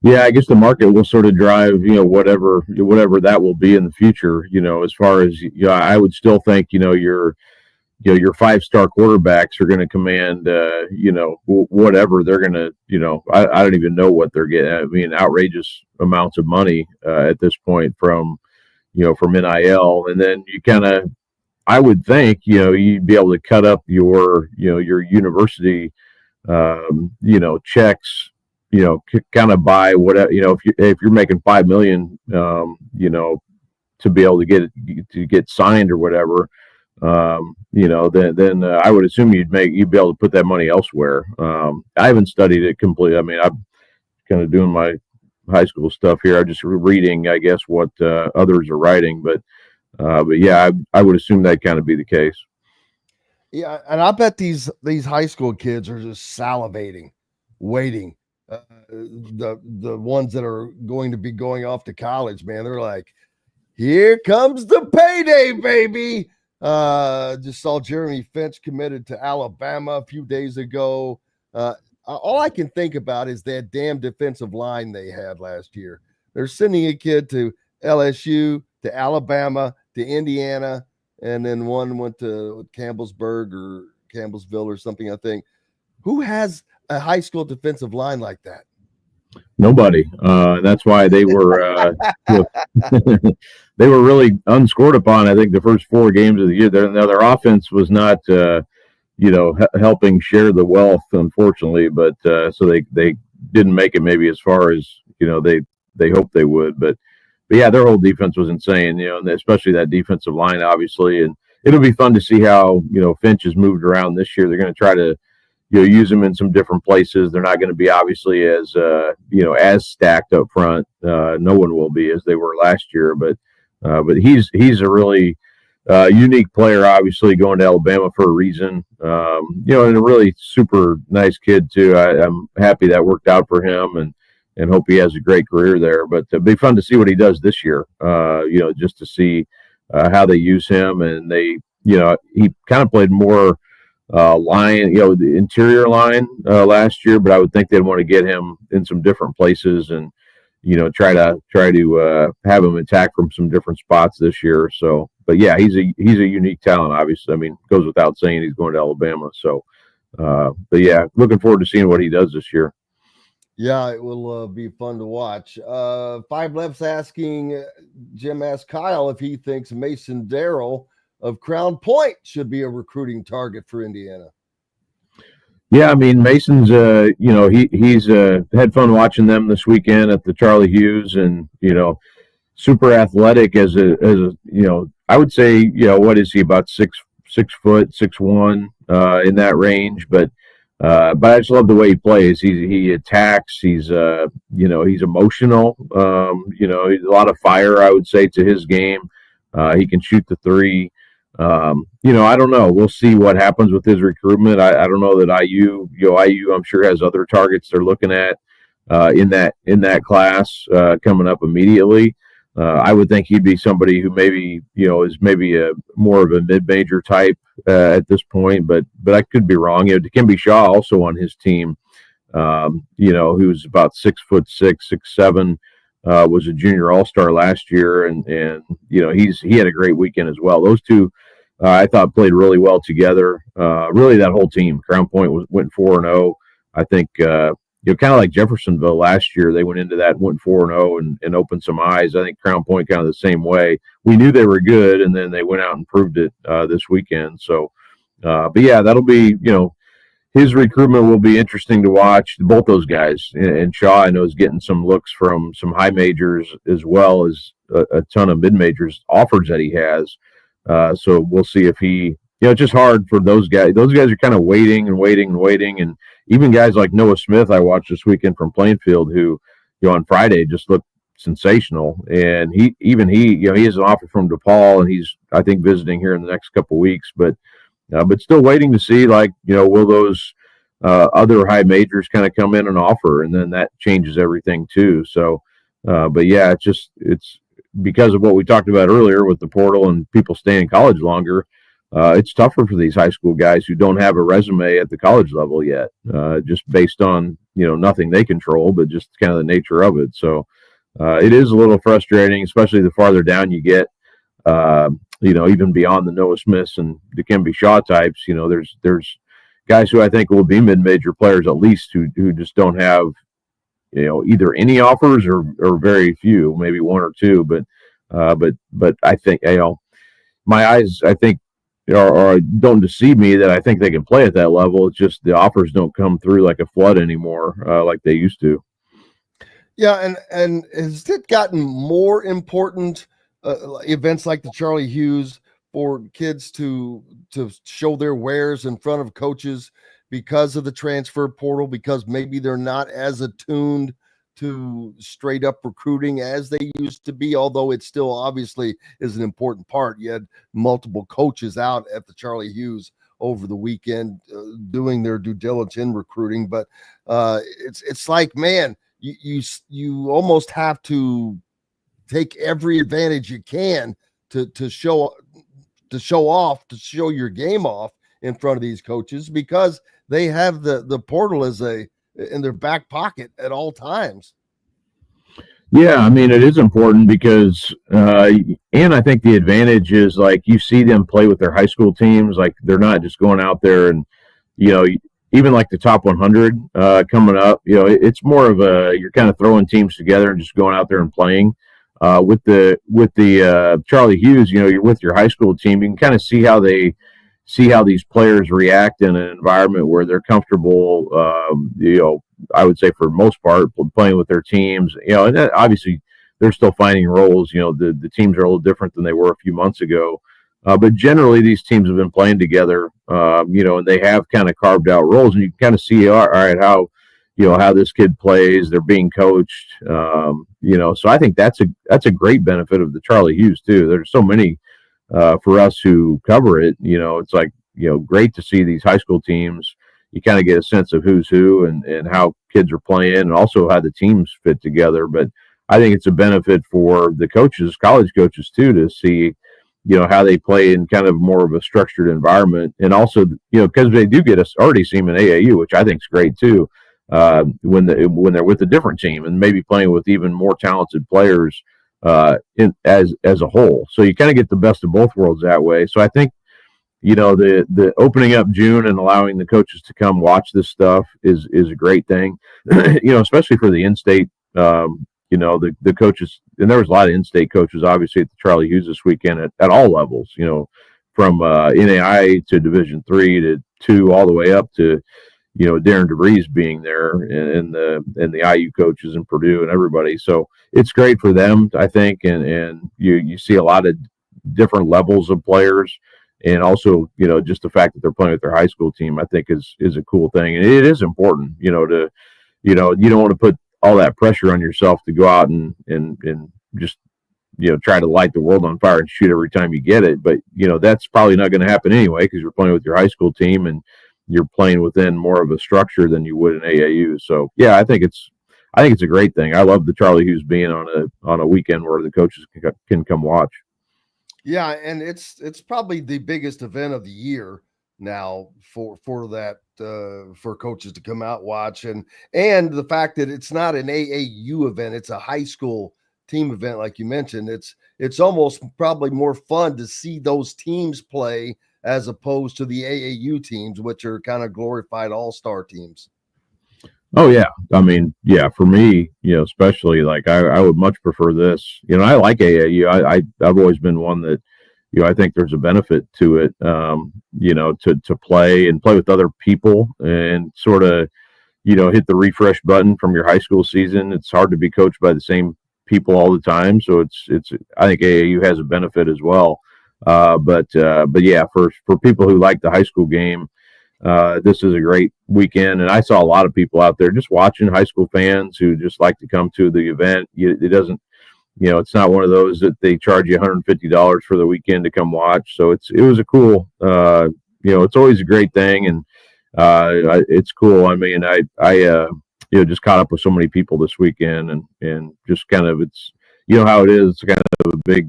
Yeah, I guess the market will sort of drive, whatever that will be in the future. As far as I would still think, your 5-star quarterbacks are going to command, whatever they're going to, I don't even know what they're getting. I mean, outrageous amounts of money at this point from NIL, and then you kind of, I would think, you'd be able to cut up your university, checks, kind of buy whatever, if you're making $5 million, to be able to get signed or whatever. Then I would assume you'd be able to put that money elsewhere. I haven't studied it completely. I mean, I'm kind of doing my high school stuff here. I'm just reading, I guess, what others are writing, but yeah, I would assume that kind of be the case. Yeah, and I bet these high school kids are just salivating, waiting. The ones that are going to be going off to college, man, they're like, here comes the payday, baby. Just saw Jeremy Finch committed to Alabama a few days ago. All I can think about is that damn defensive line they had last year. They're sending a kid to LSU, to Alabama, to Indiana, and then one went to Campbellsburg or Campbellsville or something, I think. Who has a high school defensive line like that? Nobody. That's why they were they were really unscored upon. I think the first 4 games of the year, their offense was not helping share the wealth, unfortunately. But so they didn't make it maybe as far as they hoped they would. But yeah, their whole defense was insane. And especially that defensive line, obviously. And it'll be fun to see how Finch has moved around this year. They're going to try to use them in some different places. They're not going to be obviously as as stacked up front. No one will be as they were last year, but he's a really unique player, obviously going to Alabama for a reason. And a really super nice kid too. I'm happy that worked out for him, and hope he has a great career there. But it'll be fun to see what he does this year. Just to see how they use him, and he kind of played more line, the interior line last year, but I would think they'd want to get him in some different places and try to have him attack from some different spots this year. So, but yeah, he's a unique talent, obviously. I mean, goes without saying he's going to Alabama. So, but yeah, looking forward to seeing what he does this year. Yeah, it will be fun to watch. Five Left's asking, Jim asked Kyle if he thinks Mason Darrell of Crown Point should be a recruiting target for Indiana. Yeah, I mean, Mason's he's had fun watching them this weekend at the Charlie Hughes, and super athletic as a I would say, what is he, about 6'6", 6'1", in that range, but I just love the way he plays. He attacks. He's he's emotional. He's a lot of fire, I would say, to his game. He can shoot the three. I don't know. We'll see what happens with his recruitment. I don't know that IU, I'm sure has other targets they're looking at in that class coming up immediately. I would think he'd be somebody who maybe, is maybe a more of a mid-major type at this point, but I could be wrong. Dikembe Shaw also on his team, who's about 6'6", 6'7", was a junior all-star last year, and he had a great weekend as well. Those two, I thought, played really well together. Really, that whole team. Crown Point went 4-0. I think kind of like Jeffersonville last year, they went into that, went 4-0 and opened some eyes. I think Crown Point kind of the same way. We knew they were good, and then they went out and proved it this weekend. So, but yeah, that'll be, his recruitment will be interesting to watch. Both those guys, and Shaw, I know, is getting some looks from some high majors as well as a ton of mid majors offers that he has. So we'll see if he, it's just hard for those guys. Those guys are kind of waiting. And even guys like Noah Smith, I watched this weekend from Plainfield, who, on Friday just looked sensational. And he has an offer from DePaul, and he's, I think, visiting here in the next couple of weeks, but still waiting to see, will those other high majors kind of come in and offer, and then that changes everything too. So, but yeah, it's because of what we talked about earlier with the portal and people staying in college longer. It's tougher for these high school guys who don't have a resume at the college level yet, just based on, nothing they control, but just kind of the nature of it. So it is a little frustrating, especially the farther down you get, even beyond the Noah Smiths and Dikembe Shaw types. There's guys who I think will be mid-major players at least who just don't have, either any offers or very few, maybe one or two. But I think, my eyes, I think, or don't deceive me that I think they can play at that level. It's just the offers don't come through like a flood anymore, like they used to. Yeah, and has it gotten more important, events like the Charlie Hughes, for kids to show their wares in front of coaches because of the transfer portal, because maybe they're not as attuned to straight up recruiting as they used to be, although it still obviously is an important part. You had multiple coaches out at the Charlie Hughes over the weekend doing their due diligence in recruiting, but it's like, man, you almost have to take every advantage you can to show your game off in front of these coaches, because they have the portal in their back pocket at all times. Yeah, I mean, it is important because, and I think the advantage is, you see them play with their high school teams. They're not just going out there and, even like the top 100 coming up, it's more of you're kind of throwing teams together and just going out there and playing. With the Charlie Hughes, you're with your high school team. You can kind of see how these players react in an environment where they're comfortable. I would say for the most part, playing with their teams. And obviously they're still finding roles. The teams are a little different than they were a few months ago. But generally, these teams have been playing together. And they have kind of carved out roles, and you can kind of see, all right, how this kid plays, they're being coached, so I think that's a great benefit of the Charlie Hughes too. There's so many, for us who cover it, it's great to see these high school teams. You kind of get a sense of who's who and how kids are playing, and also how the teams fit together. But I think it's a benefit for the coaches, college coaches too, to see, how they play in kind of more of a structured environment. And also, because they do get us already see them in AAU, which I think is great too. When they're with a different team and maybe playing with even more talented players as a whole. So you kind of get the best of both worlds that way. So I think, the opening up June and allowing the coaches to come watch this stuff is a great thing, especially for the in-state, the coaches. And there was a lot of in-state coaches, obviously, at the Charlie Hughes this weekend at all levels, from NAI to Division III to 2 all the way up to, Darren DeVries being there, and the IU coaches and Purdue and everybody. So it's great for them, I think. And you see a lot of different levels of players, and also, just the fact that they're playing with their high school team, I think is a cool thing. And it is important, you don't want to put all that pressure on yourself to go out and just try to light the world on fire and shoot every time you get it. But, that's probably not going to happen anyway, because you're playing with your high school team and you're playing within more of a structure than you would in AAU. So, yeah, I think it's a great thing. I love the Charlie Hughes being on a weekend where the coaches can come watch. Yeah, and it's probably the biggest event of the year now for that for coaches to come out watch, and the fact that it's not an AAU event, it's a high school team event like you mentioned. It's almost probably more fun to see those teams play as opposed to the AAU teams, which are kind of glorified all-star teams. Oh yeah. I mean, yeah, for me, especially like I would much prefer this. I like AAU. I've always been one that, I think there's a benefit to it, to play with other people and sort of, hit the refresh button from your high school season. It's hard to be coached by the same people all the time. So I think AAU has a benefit as well. But yeah, for people who like the high school game, this is a great weekend. And I saw a lot of people out there just watching, high school fans who just like to come to the event. It doesn't, it's not one of those that they charge you $150 for the weekend to come watch. So it was a cool, it's always a great thing. And, it's cool. I mean, I just caught up with so mso people this weekend and just kind of, it's, how it is. It's kind of a big,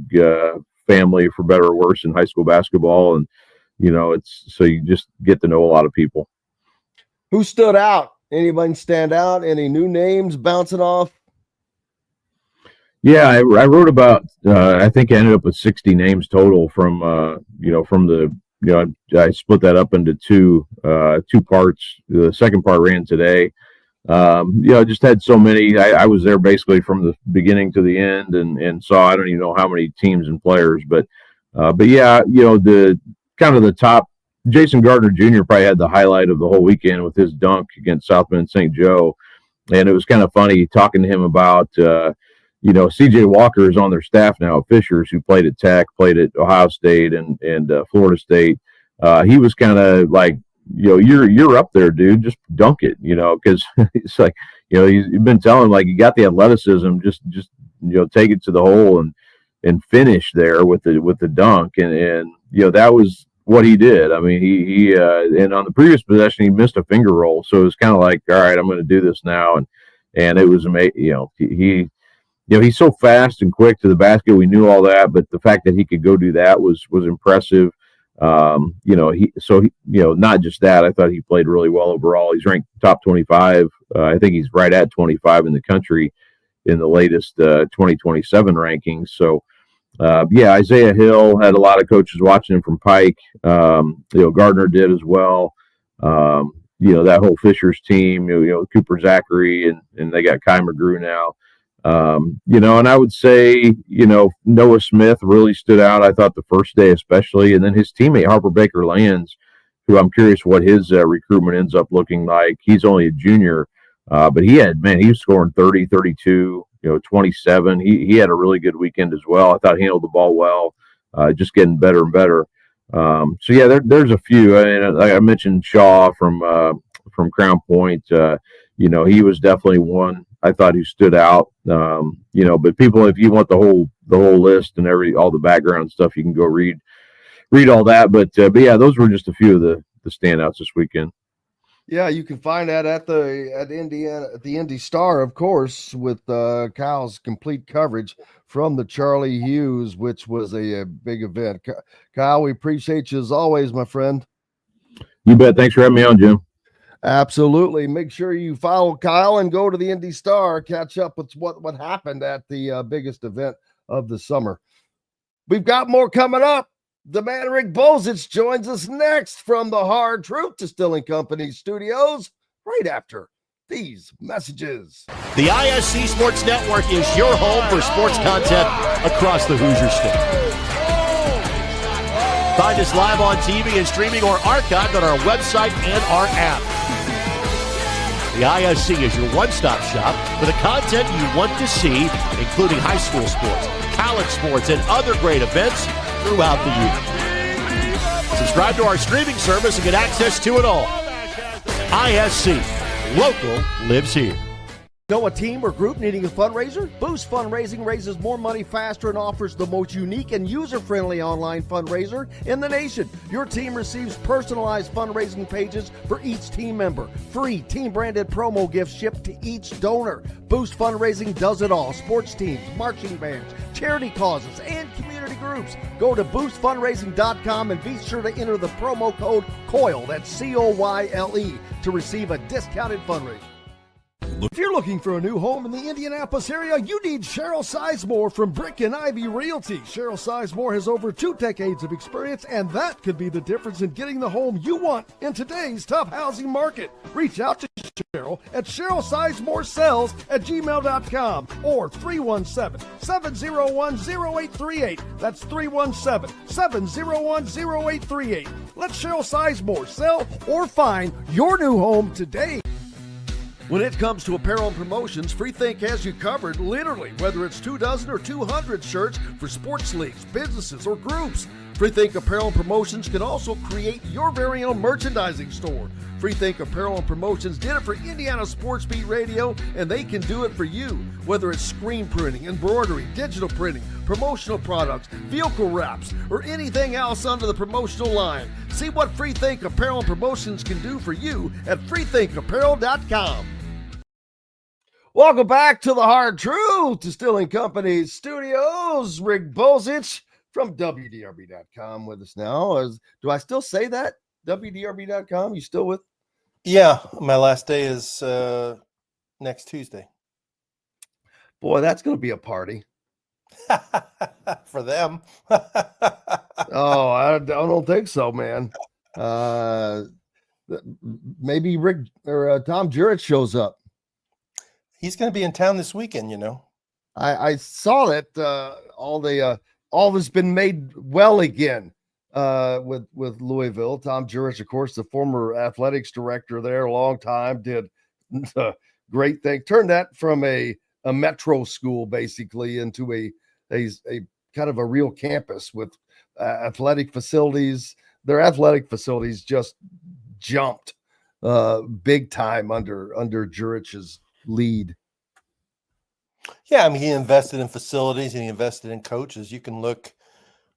family for better or worse in high school basketball. And, it's so you just get to know a lot of people. Who stood out? Anybody stand out? Any new names bouncing off? Yeah, I wrote about, I think I ended up with 60 names total from I split that up into two parts. The second part ran today. I just had so many. I was there basically from the beginning to the end and saw, I don't even know how many teams and players, but yeah, the kind of the top, Jason Gardner Jr. probably had the highlight of the whole weekend with his dunk against South Bend St. Joe. And it was kind of funny talking to him about, CJ Walker is on their staff now at Fishers, who played at Tech, played at Ohio State and Florida State. He was kind of like, you're up there, dude. Just dunk it, because it's like, he's been telling him, like, you got the athleticism, just take it to the hole and finish there with the dunk. And that was what he did. I mean, he and on the previous possession, he missed a finger roll. So it was kind of like, all right, I'm going to do this now. And it was amazing. He's so fast and quick to the basket. We knew all that, but the fact that he could go do that was impressive. Not just that, I thought he played really well overall. He's ranked top 25. I think he's right at 25 in the country in the latest 2027 rankings. So, Isaiah Hill had a lot of coaches watching him from Pike. Gardner did as well. That whole Fishers team, Cooper Zachary, and they got Kai McGrew now. And I would say, Noah Smith really stood out. I thought the first day especially, and then his teammate Harper Baker Lands, who I'm curious what his recruitment ends up looking like. He's only a junior, but he was scoring 30, 32, 27. He had a really good weekend as well. I thought he handled the ball well, just getting better and better. There's a few. I mentioned Shaw from Crown Point. He was definitely one I thought who stood out. But people, if you want the whole list and all the background stuff, you can go read all that. But yeah, those were just a few of the standouts this weekend. Yeah, you can find that at Indiana, at the Indy Star, of course, with Kyle's complete coverage from the Charlie Hughes, which was a big event. Kyle, we appreciate you as always, my friend. You bet. Thanks for having me on, Jim. Absolutely. Make sure you follow Kyle and go to the Indy Star, catch up with what happened at the biggest event of the summer. We've got more coming up. The man Rick Bozich joins us next from the Hard Truth Distilling Company studios right after these messages. The ISC Sports Network is your home for sports content across the Hoosier State. Find us live on TV and streaming or archived on our website and our app. The ISC is your one-stop shop for the content you want to see, including high school sports, college sports, and other great events throughout the year. Subscribe to our streaming service and get access to it all. ISC. Local lives here. Know a team or group needing a fundraiser? Boost Fundraising raises more money faster and offers the most unique and user-friendly online fundraiser in the nation. Your team receives personalized fundraising pages for each team member. Free team-branded promo gifts shipped to each donor. Boost Fundraising does it all. Sports teams, marching bands, charity causes, and community groups. Go to boostfundraising.com and be sure to enter the promo code COYLE, that's C-O-Y-L-E, to receive a discounted fundraiser. If you're looking for a new home in the Indianapolis area, you need Cheryl Sizemore from Brick and Ivy Realty. Cheryl Sizemore has over 2 decades of experience, and that could be the difference in getting the home you want in today's tough housing market. Reach out to Cheryl at CherylSizemoreSells@gmail.com or 317-701-0838. That's 317-701-0838. Let Cheryl Sizemore sell or find your new home today. When it comes to apparel and promotions, FreeThink has you covered, literally, whether it's 24 or 200 shirts for sports leagues, businesses, or groups. FreeThink Apparel and Promotions can also create your very own merchandising store. FreeThink Apparel and Promotions did it for Indiana Sports Beat Radio, and they can do it for you. Whether it's screen printing, embroidery, digital printing, promotional products, vehicle wraps, or anything else under the promotional line. See what FreeThink Apparel and Promotions can do for you at freethinkapparel.com. Welcome back to the Hard Truth Distilling Company studios. Rick Bozich from WDRB.com with us now. Do I still say that? WDRB.com? You still with? Yeah, my last day is next Tuesday. Boy, that's going to be a party. For them. Oh, I don't think so, man. Maybe Rick or Tom Jurich shows up. He's going to be in town this weekend, you know. I saw that all has been made well again with Louisville. Tom Jurich, of course, the former athletics director there, a long time, did a great thing. Turned that from a metro school basically into a kind of a real campus with athletic facilities. Their athletic facilities just jumped big time under Jurich's lead. Yeah, I mean, he invested in facilities and he invested in coaches. You can look,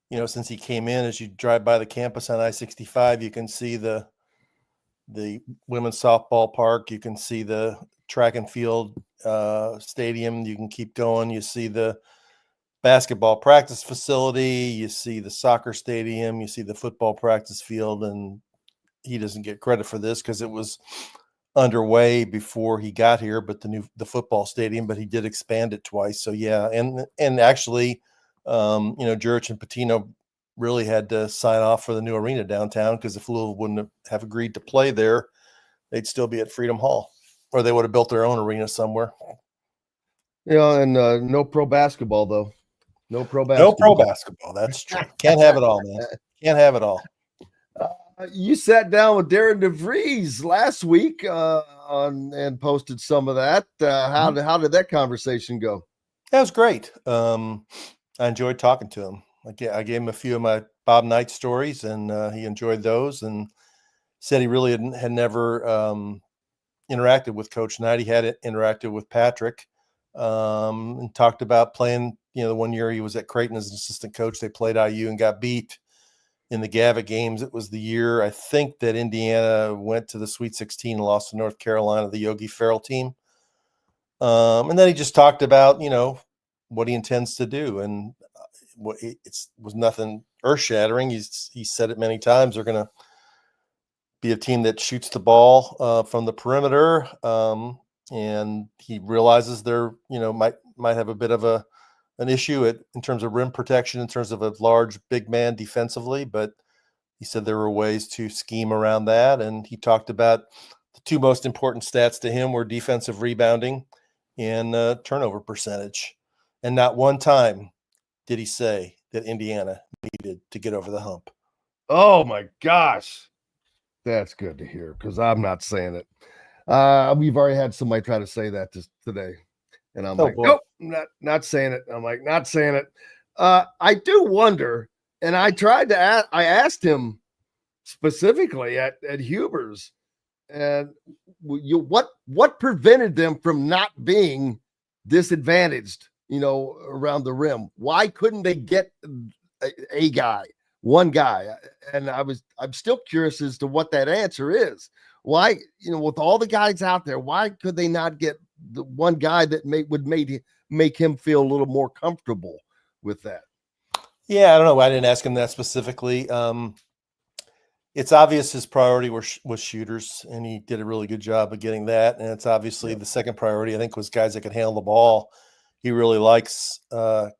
you know, since he came in, as you drive by the campus on I-65, you can see the women's softball park. You can see the track and field stadium. You can keep going. You see the basketball practice facility. You see the soccer stadium. You see the football practice field. And he doesn't get credit for this because it was underway before he got here, but the football stadium, but he did expand it twice. So yeah. And actually, Jurich and Patino really had to sign off for the new arena downtown, because if Louisville wouldn't have agreed to play there, they'd still be at Freedom Hall, or they would have built their own arena somewhere. Yeah. And no pro basketball though. No pro basketball. That's true. Can't have it all, man. Can't have it all. You sat down with Darren DeVries last week and posted some of that. How did that conversation go? That was great. I enjoyed talking to him. I gave him a few of my Bob Knight stories, and he enjoyed those, and said he really had never interacted with Coach Knight. He had interacted with Patrick, and talked about playing. The one year he was at Creighton as an assistant coach, they played IU and got beat in the Gavitt games. It was the year, I think, that Indiana went to the Sweet 16 and lost to North Carolina, the Yogi Ferrell team. And then he just talked about, what he intends to do. And it was nothing earth-shattering. He said it many times. They're going to be a team that shoots the ball from the perimeter. And he realizes they're, might have a bit of an issue in terms of rim protection, in terms of a large, big man defensively, but he said there were ways to scheme around that. And he talked about the two most important stats to him were defensive rebounding and turnover percentage. And not one time did he say that Indiana needed to get over the hump. Oh my gosh. That's good to hear, because I'm not saying it. We've already had somebody try to say that today. And I'm nope, not saying it. I'm like, not saying it. I do wonder, and I asked him specifically at Huber's, And what prevented them from not being disadvantaged, around the rim? Why couldn't they get a guy, one guy? And I'm still curious as to what that answer is. Why, with all the guys out there, why could they not get the one guy that would make him feel a little more comfortable with that? Yeah, I don't know. I didn't ask him that specifically. It's obvious his priority was shooters, and he did a really good job of getting that. And it's obviously the second priority, I think, was guys that could handle the ball. He really likes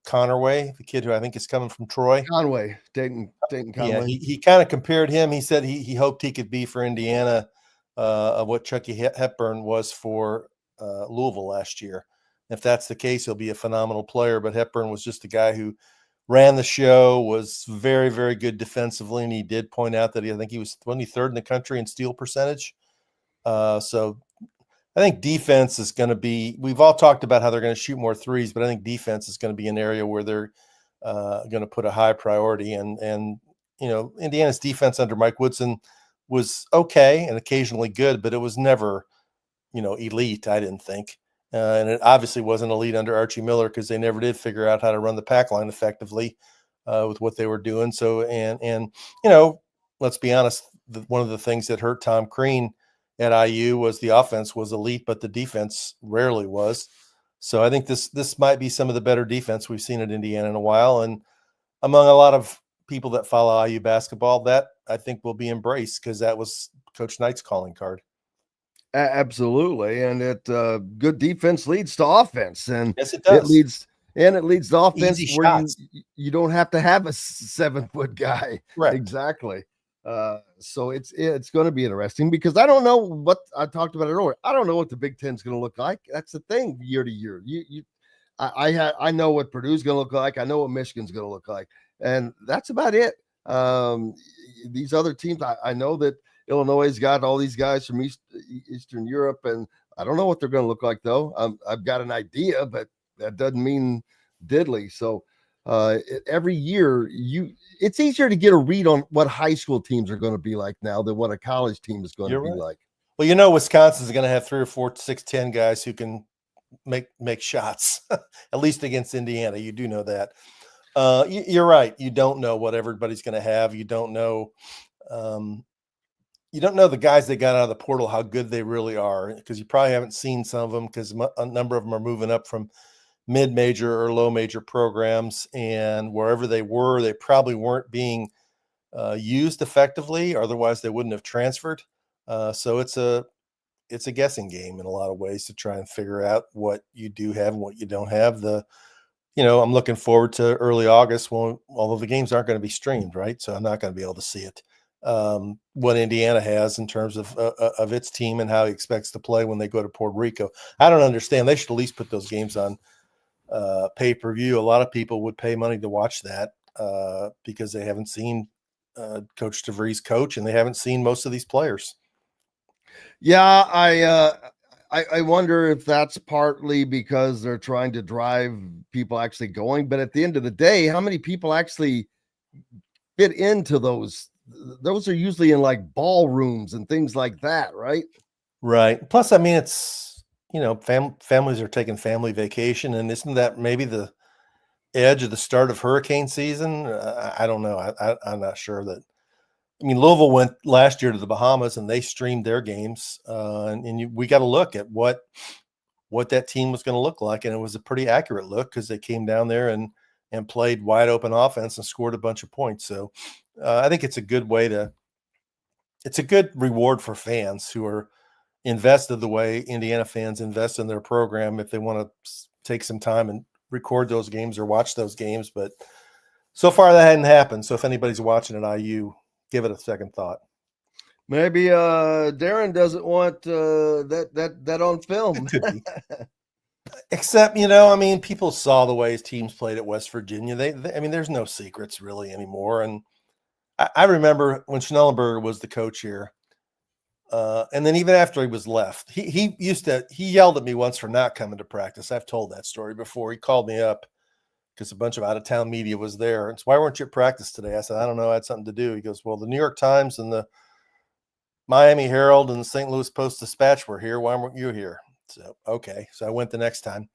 Conway, the kid who I think is coming from Troy. Dayton Conway. Yeah, he kind of compared him. He said he hoped he could be for Indiana of what Chucky Hepburn was for Louisville last year. If that's the case, he'll be a phenomenal player. But Hepburn was just a guy who ran the show, was very, very good defensively, and he did point out that I think he was 23rd in the country in steal percentage. So I think defense is going to be – we've all talked about how they're going to shoot more threes, but I think defense is going to be an area where they're going to put a high priority. And Indiana's defense under Mike Woodson was okay and occasionally good, but it was never, elite, I didn't think. And it obviously wasn't elite under Archie Miller because they never did figure out how to run the pack line effectively with what they were doing. So, and let's be honest, one of the things that hurt Tom Crean at IU was the offense was elite, but the defense rarely was. So I think this might be some of the better defense we've seen at Indiana in a while. And among a lot of people that follow IU basketball, that I think will be embraced because that was Coach Knight's calling card. Absolutely. And good defense leads to offense. And yes, it does. It leads to offense Easy where shots. you don't have to have a 7-foot guy. Right. Exactly. So it's going to be interesting because I don't know what I talked about it earlier. I don't know what the Big Ten is going to look like. That's the thing year to year. I know what Purdue's going to look like. I know what Michigan's going to look like. And that's about it. These other teams, I know that Illinois has got all these guys from Eastern Europe, and I don't know what they're going to look like, though. I've got an idea, but that doesn't mean diddly. So every year, it's easier to get a read on what high school teams are going to be like now than what a college team is going to be like. Well, Wisconsin's going to have 3 or 4 6'10" guys who can make shots, at least against Indiana. You do know that. You're right. You don't know what everybody's going to have. You don't know. You don't know the guys they got out of the portal, how good they really are, because you probably haven't seen some of them because a number of them are moving up from mid-major or low-major programs, and wherever they were, they probably weren't being used effectively. Otherwise, they wouldn't have transferred. So it's a guessing game in a lot of ways to try and figure out what you do have and what you don't have. I'm looking forward to early August when, although the games aren't going to be streamed, right? So I'm not going to be able to see it. What Indiana has in terms of its team and how he expects to play when they go to Puerto Rico. I don't understand. They should at least put those games on pay-per-view. A lot of people would pay money to watch that because they haven't seen Coach DeVries coach, and they haven't seen most of these players. Yeah, I wonder if that's partly because they're trying to drive people actually going. But at the end of the day, how many people actually fit into those? Those are usually in like ballrooms and things like that, right? Right. Plus, I mean, it's, families are taking family vacation, and isn't that maybe the edge of the start of hurricane season? I don't know. I'm not sure that. I mean, Louisville went last year to the Bahamas and they streamed their games. We got to look at what that team was going to look like. And it was a pretty accurate look because they came down there and played wide open offense and scored a bunch of points. So I think it's a good it's a good reward for fans who are invested the way Indiana fans invest in their program if they want to take some time and record those games or watch those games. But so far that hadn't happened. So if anybody's watching at IU, give it a second thought. Maybe Darren doesn't want that on film. Except, people saw the way his teams played at West Virginia. There's no secrets really anymore. And I remember when Schnellenberger was the coach here, and then even after he was left, he yelled at me once for not coming to practice. I've told that story before. He called me up because a bunch of out-of-town media was there. And so, why weren't you at practice today? I said, I don't know. I had something to do. He goes, well, the New York Times and the Miami Herald and the St. Louis Post-Dispatch were here. Why weren't you here? So, okay. So I went the next time.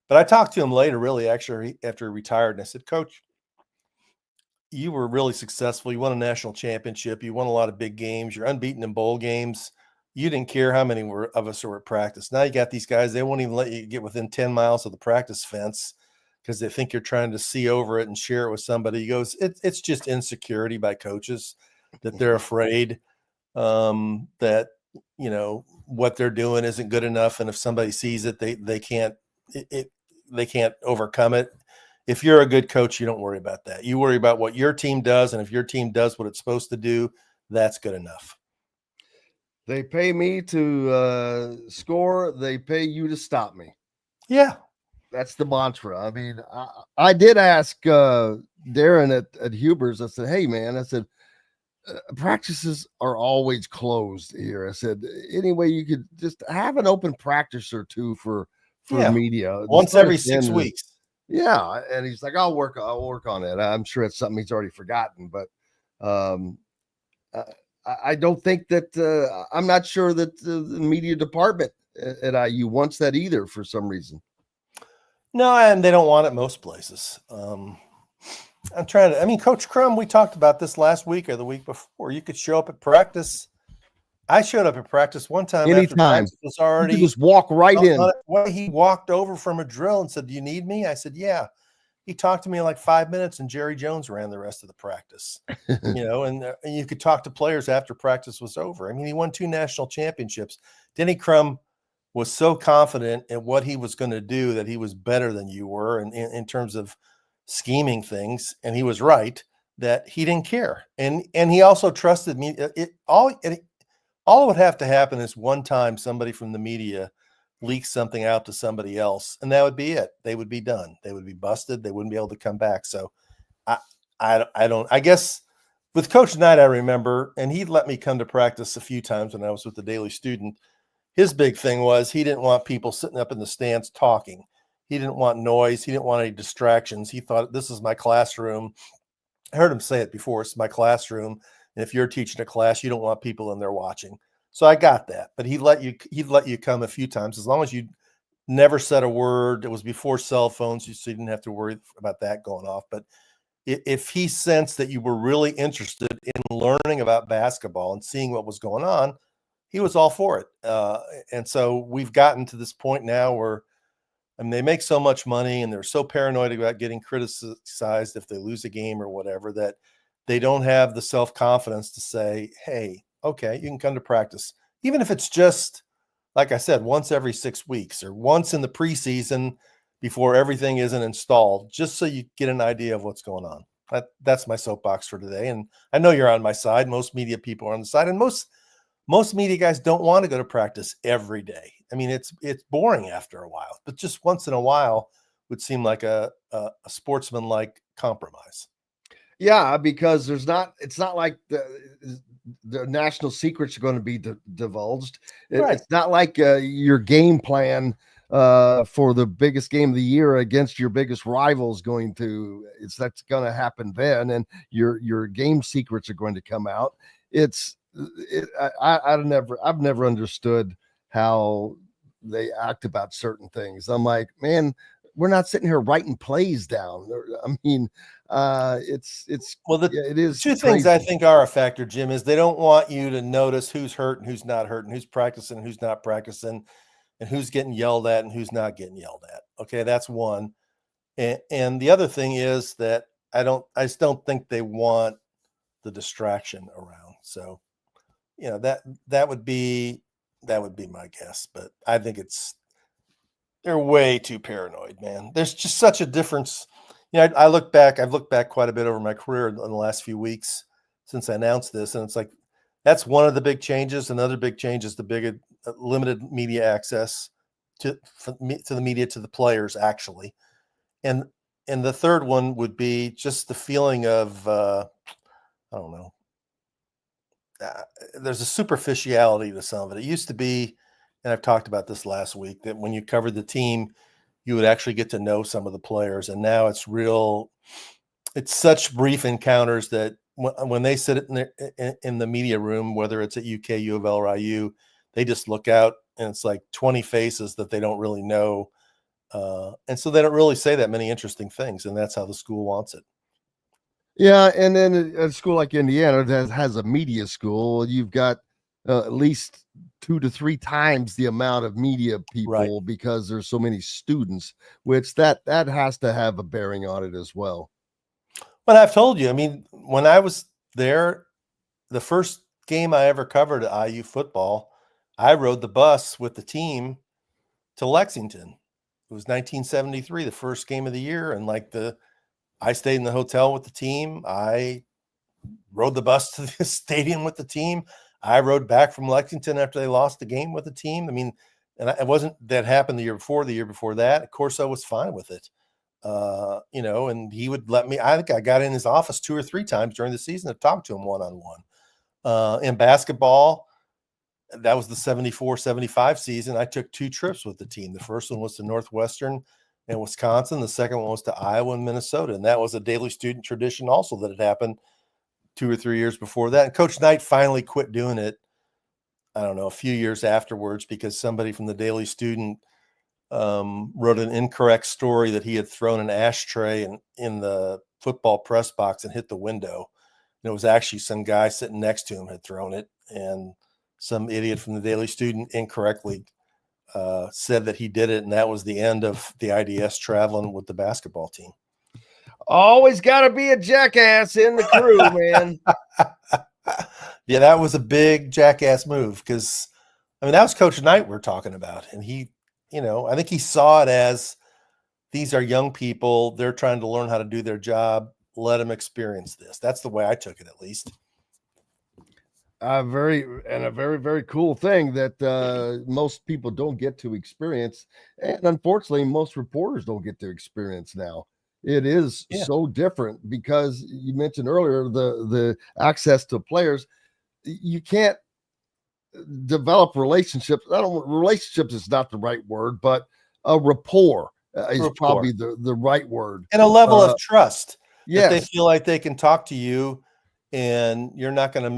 But I talked to him later, really, actually, after he retired. And I said, Coach, you were really successful. You won a national championship. You won a lot of big games. You're unbeaten in bowl games. You didn't care how many of us were at practice. Now you got these guys, they won't even let you get within 10 miles of the practice fence because they think you're trying to see over it and share it with somebody. He goes, it's just insecurity by coaches that they're afraid that, you know, what they're doing isn't good enough. And if somebody sees it, they can't overcome it. If you're a good coach, you don't worry about that. You worry about what your team does. And if your team does what it's supposed to do, that's good enough. They pay me to score. They pay you to stop me. Yeah. That's the mantra. I mean, I did ask Darren at Huber's. I said, hey, man, I said, practices are always closed here. I said, anyway, you could just have an open practice or two for media. Once every 6 weeks. Yeah. And he's like, I'll work on it. I'm sure it's something he's already forgotten, but I don't think that I'm not sure that the media department at IU wants that either for some reason. No, and they don't want it most places. Coach Crum, we talked about this last week or the week before. You could show up at practice. I showed up at practice one time. Anytime. Was already, you just walk right in. He walked over from a drill and said, do you need me? I said, yeah. He talked to me in like 5 minutes and Jerry Jones ran the rest of the practice, you know, and you could talk to players after practice was over. I mean, he won 2 national championships. Denny Crum was so confident in what he was going to do that he was better than you were in terms of scheming things. And he was right that he didn't care. And he also trusted me. All would have to happen is one time somebody from the media leak something out to somebody else, and that would be it. They would be done. They would be busted. They wouldn't be able to come back. So I guess with Coach Knight, I remember, and he'd let me come to practice a few times when I was with the Daily Student. His big thing was he didn't want people sitting up in the stands talking. He didn't want noise. He didn't want any distractions. He thought, this is my classroom. I heard him say it before. It's my classroom. And if you're teaching a class, you don't want people in there watching. So I got that, but he'd let you come a few times as long as you never said a word. It was before cell phones, so you didn't have to worry about that going off. But if he sensed that you were really interested in learning about basketball and seeing what was going on, he was all for it. And so we've gotten to this point now where, I mean, they make so much money and they're so paranoid about getting criticized if they lose a game or whatever, that they don't have the self-confidence to say, hey, okay, you can come to practice. Even if it's just, like I said, once every 6 weeks or once in the preseason before everything isn't installed, just so you get an idea of what's going on. That's my soapbox for today. And I know you're on my side. Most media people are on the side. And most media guys don't want to go to practice every day. I mean, it's boring after a while, but just once in a while would seem like a sportsman-like compromise. Yeah, because it's not like the national secrets are going to be divulged. Right. It's not like your game plan for the biggest game of the year against your biggest rivals that's going to happen then, and your game secrets are going to come out. I've never understood how they act about certain things. I'm like, man, we're not sitting here writing plays down. I mean, it is. Two things I think are a factor, Jim, is they don't want you to notice who's hurt and who's not hurt and who's practicing and who's not practicing and who's getting yelled at and who's not getting yelled at. Okay, that's one. And the other thing is that I just don't think they want the distraction around. So, you know, that would be my guess, but I think they're way too paranoid, man. There's just such a difference. You know, I've looked back quite a bit over my career in the last few weeks since I announced this. And it's like, that's one of the big changes. Another big change is the big limited media access to the media, to the players actually. And the third one would be just the feeling of, I don't know. There's a superficiality to some of it. It used to be, and I've talked about this last week, that when you covered the team, you would actually get to know some of the players. And now it's such brief encounters that when they sit in the media room, whether it's at UK, U of L, or IU, they just look out and it's like 20 faces that they don't really know. And so they don't really say that many interesting things. And that's how the school wants it. Yeah. And then a school like Indiana that has a media school, you've got at least 2 to 3 times the amount of media people because there's so many students, which that has to have a bearing on it as well. But I've told you, I mean, when I was there, the first game I ever covered at IU football, I rode the bus with the team to Lexington. It was 1973, the first game of the year. And I stayed in the hotel with the team. I rode the bus to the stadium with the team. I rode back from Lexington after they lost the game with the team. I mean, and it wasn't that happened the year before that. Of course, I was fine with it. And he would let me, I think I got in his office 2 or 3 times during the season to talk to him one-on-one. In basketball, that was the 74-75 season. I took 2 trips with the team. The first one was to Northwestern and Wisconsin. The second one was to Iowa and Minnesota. And that was a daily student tradition also that had happened 2 or 3 years before that. And Coach Knight finally quit doing it, I don't know, a few years afterwards, because somebody from the Daily Student wrote an incorrect story that he had thrown an ashtray in the football press box and hit the window. And it was actually some guy sitting next to him had thrown it, and some idiot from the Daily Student incorrectly said that he did it. And that was the end of the IDS traveling with the basketball team. Always got to be a jackass in the crew, man. Yeah, that was a big jackass move, because, I mean, that was Coach Knight we're talking about. And he, I think he saw it as, these are young people. They're trying to learn how to do their job. Let them experience this. That's the way I took it, at least. A very, very cool thing that most people don't get to experience. And unfortunately, most reporters don't get to experience now. It is so different, because you mentioned earlier the access to players. You can't develop relationships. Relationships is not the right word, but a rapport is probably the right word. And a level of trust. Yes. That they feel like they can talk to you and you're not going to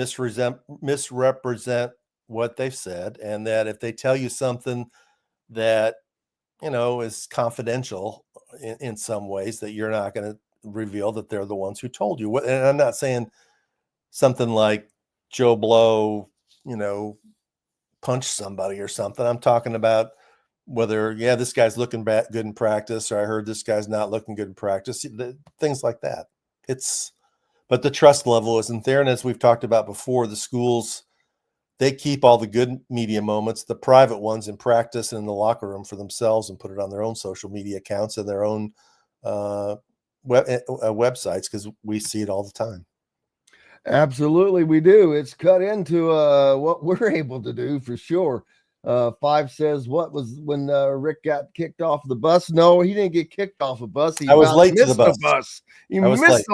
misrepresent what they've said. And that if they tell you something that, is confidential in some ways, that you're not going to reveal that they're the ones who told you. And I'm not saying something like Joe Blow, punched somebody or something. I'm talking about whether, this guy's looking good in practice, or I heard this guy's not looking good in practice, things like that. But the trust level isn't there. And as we've talked about before, the schools, they keep all the good media moments, the private ones, in practice and in the locker room for themselves, and put it on their own social media accounts and their own websites, because we see it all the time. Absolutely, we do. It's cut into what we're able to do, for sure. 5 says, what was when Rick got kicked off the bus? No, he didn't get kicked off a bus. I was late to the bus. He missed,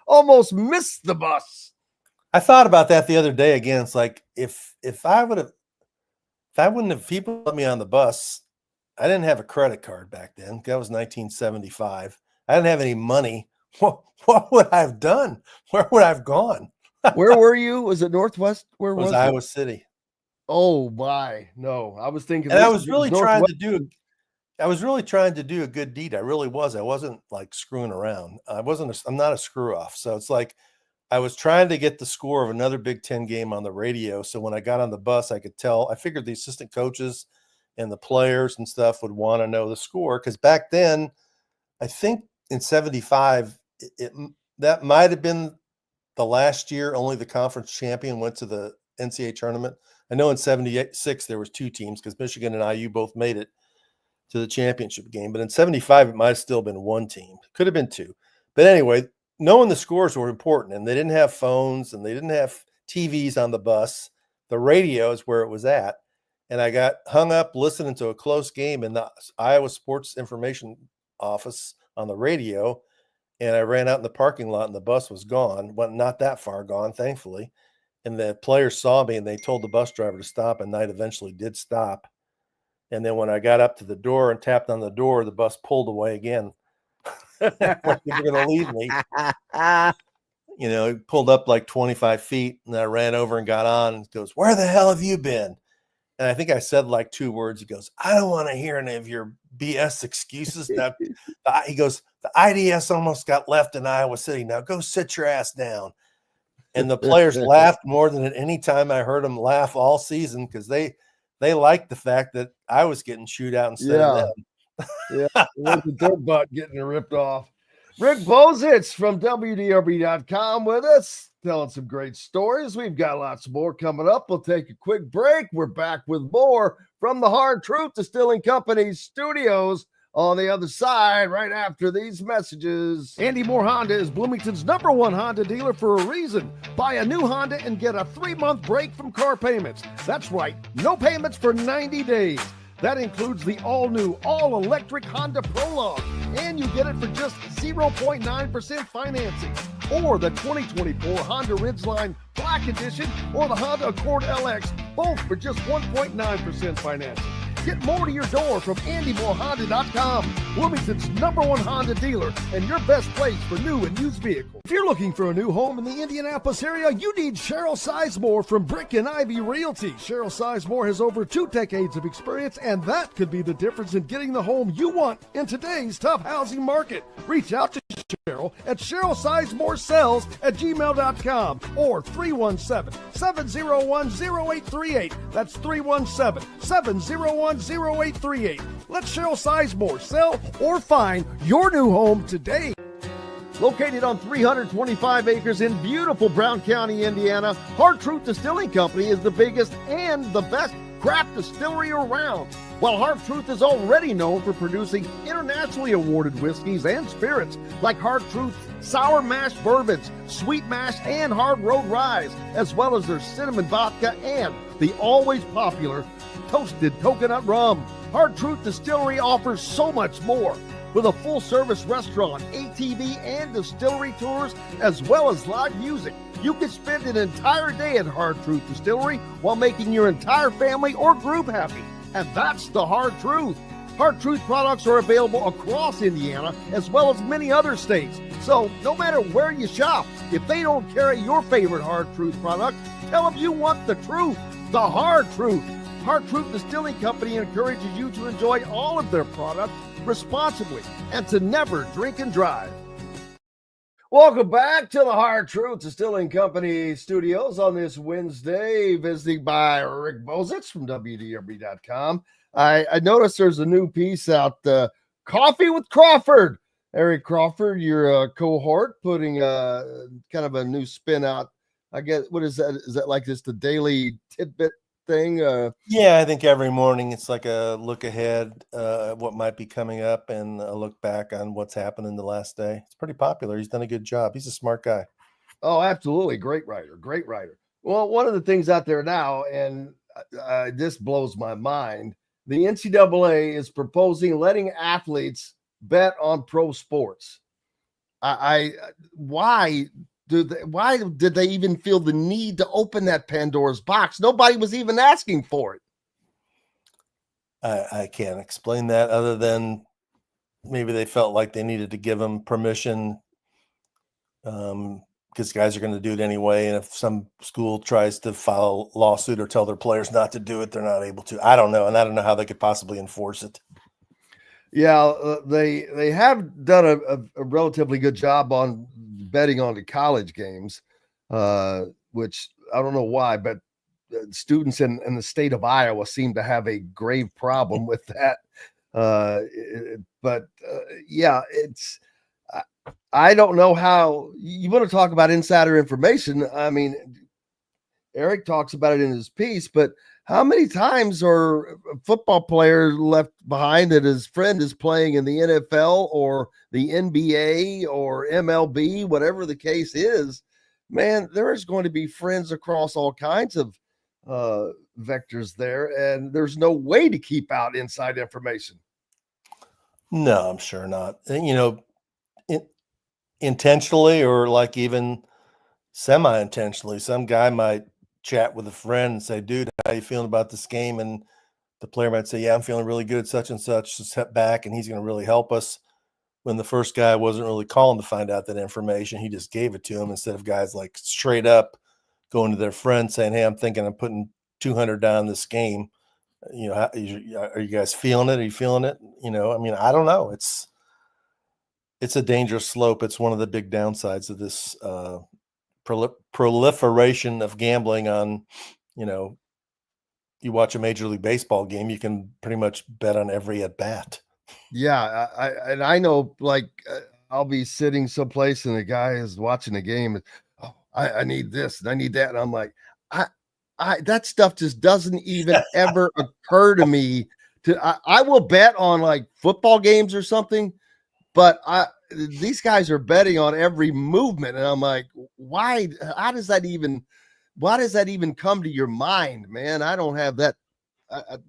almost missed the bus. I thought about that the other day again. It's like, if people let me on the bus, I didn't have a credit card back then. That was 1975. I didn't have any money. What would I have done? Where would I have gone? Where were you? Was it Northwest? Where was it? Iowa City. Oh my, no! I was thinking. And I was really trying to do a good deed. I really was. I wasn't like screwing around. I'm not a screw off. So it's like, I was trying to get the score of another Big Ten game on the radio. So when I got on the bus, I could tell. I figured the assistant coaches and the players and stuff would want to know the score, because back then, I think in 75, that might have been the last year only the conference champion went to the NCAA tournament. I know in 76 there was 2 teams, because Michigan and IU both made it to the championship game. But in 75, it might have still been 1 team. Could have been 2. But anyway, knowing the scores were important, and they didn't have phones and they didn't have TVs on the bus. The radio is where it was at. And I got hung up listening to a close game in the Iowa Sports Information office on the radio. And I ran out in the parking lot and the bus was gone. Well, not that far gone, thankfully. And the players saw me and they told the bus driver to stop, and Knight eventually did stop. And then when I got up to the door and tapped on the door, the bus pulled away again. Like, you're going to leave me. you know, he pulled up like 25 feet, and I ran over and got on, and goes, "Where the hell have you been?" And I think I said like 2 words. He goes, "I don't want to hear any of your BS excuses." Now, he goes, "The IDS almost got left in Iowa City. Now go sit your ass down." And the players laughed more than at any time I heard them laugh all season, because they liked the fact that I was getting chewed out instead of them. Yeah, it wasn't their butt getting ripped off. Rick Bozich from WDRB.com with us, telling some great stories. We've got lots more coming up. We'll take a quick break. We're back with more from the Hard Truth Distilling Company studios on the other side, right after these messages. Andy Moore Honda is Bloomington's #1 Honda dealer for a reason. Buy a new Honda and get a 3-month break from car payments. That's right, no payments for 90 days. That includes the all-new, all-electric Honda Prologue, and you get it for just 0.9% financing. Or the 2024 Honda Ridgeline Black Edition or the Honda Accord LX, both for just 1.9% financing. Get more to your door from AndyMooreHonda.com, Bloomington's #1 Honda dealer and your best place for new and used vehicles. If you're looking for a new home in the Indianapolis area, you need Cheryl Sizemore from Brick and Ivy Realty. Cheryl Sizemore has over 2 decades of experience, and that could be the difference in getting the home you want in today's tough housing market. Reach out to Cheryl at CherylSizemooreSells@gmail.com or 317-701-0838. That's 317-701-0838. Let Cheryl Sizemore sell or find your new home today. Located on 325 acres in beautiful Brown County, Indiana, Hard Truth Distilling Company is the biggest and the best craft distillery around. While Hard Truth is already known for producing internationally awarded whiskeys and spirits like Hard Truth Sour Mash Bourbons, Sweet Mash, and Hard Road Ryes, as well as their cinnamon vodka and the always popular Toasted Coconut Rum. Hard Truth Distillery offers so much more. With a full-service restaurant, ATV, and distillery tours, as well as live music, you can spend an entire day at Hard Truth Distillery while making your entire family or group happy. And that's the Hard Truth. Hard Truth products are available across Indiana, as well as many other states. So no matter where you shop, if they don't carry your favorite Hard Truth product, tell them you want the truth, the Hard Truth. Hard Truth Distilling Company encourages you to enjoy all of their products responsibly and to never drink and drive. Welcome back to the Hard Truth Distilling Company studios on this Wednesday, visiting by Rick Bozich from WDRB.com. I noticed there's a new piece out, Coffee with Crawford. Eric Crawford, your cohort, putting kind of a new spin out. I guess, what is that? Is that like just the daily tidbit thing? Yeah, I think every morning it's like a look ahead at what might be coming up and a look back on what's happened in the last day. It's pretty popular. He's done a good job. He's a smart guy. Oh, absolutely. Great writer. Great writer. Well, one of the things out there now, and this blows my mind, the NCAA is proposing letting athletes bet on pro sports. Why did they even feel the need to open that Pandora's box? Nobody was even asking for it. I can't explain that other than maybe they felt like they needed to give them permission because guys are going to do it anyway. And if some school tries to file a lawsuit or tell their players not to do it, they're not able to. I don't know. And I don't know how they could possibly enforce it. Yeah, they have done a relatively good job on betting on the college games, which I don't know why, but students in the state of Iowa seem to have a grave problem with that. Yeah, it's I don't know how you want to talk about insider information. I mean, Eric talks about it in his piece, but how many times are a football player left behind that his friend is playing in the NFL or the NBA or MLB, whatever the case is? Man, there is going to be friends across all kinds of vectors there, and there's no way to keep out inside information. No, I'm sure not. And, intentionally or like even semi-intentionally, some guy might chat with a friend and say, "Dude, how you feeling about this game?" And the player might say, "Yeah, I'm feeling really good, such and such, step back, and he's going to really help us." when the first guy wasn't really calling to find out that information. He just gave it to him instead of guys like straight up going to their friend saying, "Hey, I'm thinking of putting 200 down this game. You know, are you guys feeling it? Are you feeling it?" You know, I mean, I don't know. It's a dangerous slope. It's one of the big downsides of this proliferation of gambling on, you know, you watch a Major League Baseball game, you can pretty much bet on every at bat. Yeah, I know, like, I'll be sitting someplace and the guy is watching the game. And, oh, I need this and I need that, and I'm like, I that stuff just doesn't even ever occur to me. I will bet on like football games or something, but these guys are betting on every movement, and I'm like, why? Why does that even come to your mind, man? I don't have that.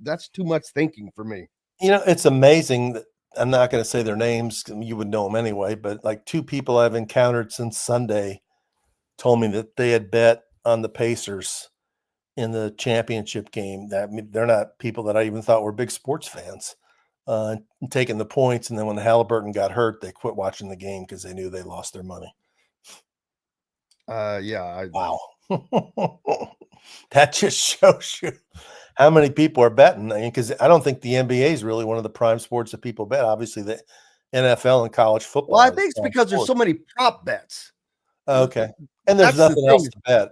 That's too much thinking for me. You know, it's amazing that I'm not going to say their names. You would know them anyway, but like two people I've encountered since Sunday told me that they had bet on the Pacers in the championship game. That they're not people that I even thought were big sports fans, taking the points. And then when Halliburton got hurt, they quit watching the game because they knew they lost their money. Wow. That just shows you how many people are betting. I mean, because I don't think the NBA is really one of the prime sports that people bet. Obviously, the NFL and college football. Well, I think it's because there's so many prop bets. Okay, and there's nothing else to bet.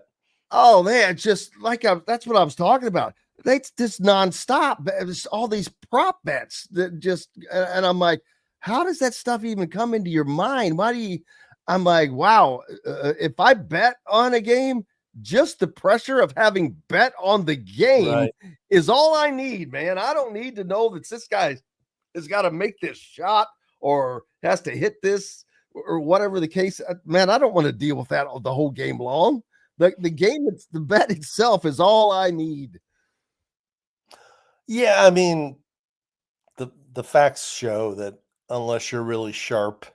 Oh man, just like that's what I was talking about. They just nonstop. There's all these prop bets that just, and I'm like, how does that stuff even come into your mind? I'm like, wow, if I bet on a game, just the pressure of having bet on the game is all I need, man. I don't need to know that this guy has got to make this shot or has to hit this or whatever the case. Man, I don't want to deal with that the whole game long. The game, the bet itself is all I need. Yeah, I mean, the facts show that unless you're really sharp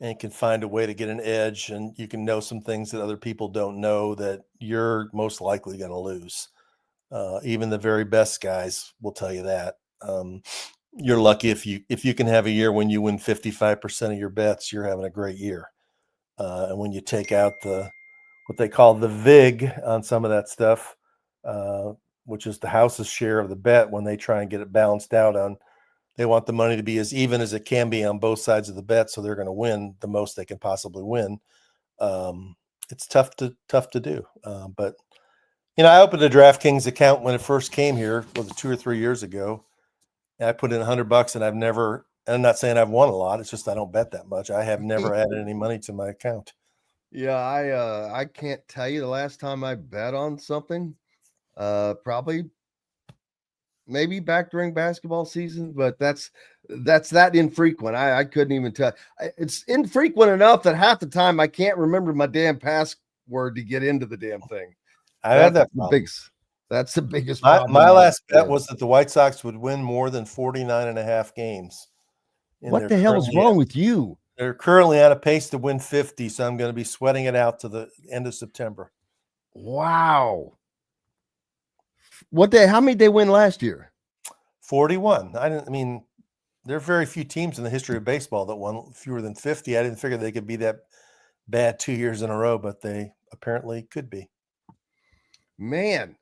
and can find a way to get an edge, and you can know some things that other people don't know, that you're most likely going to lose. Even the very best guys will tell you that. You're lucky if you can have a year when you win 55% of your bets, you're having a great year. And when you take out what they call the VIG on some of that stuff, which is the house's share of the bet, when they try and get it balanced out on, they want the money to be as even as it can be on both sides of the bet, so they're going to win the most they can possibly win. It's tough to do. But you know, I opened a DraftKings account when it first came here, was it 2 or 3 years ago? And I put in $100, and I'm not saying I've won a lot. It's just I don't bet that much. I have never added any money to my account. Yeah, I can't tell you the last time I bet on something. Probably maybe back during basketball season, but that's that infrequent. I couldn't even tell. It's infrequent enough that half the time I can't remember my damn password to get into the damn thing. I had that. That's the biggest problem. My last bet was that the White Sox would win more than 49.5 games. What the hell is wrong with you? They're currently on a pace to win 50, so I'm going to be sweating it out to the end of September. Wow. How many did they win last year? 41. I mean, there are very few teams in the history of baseball that won fewer than 50. I didn't figure they could be that bad 2 years in a row, but they apparently could be. Man.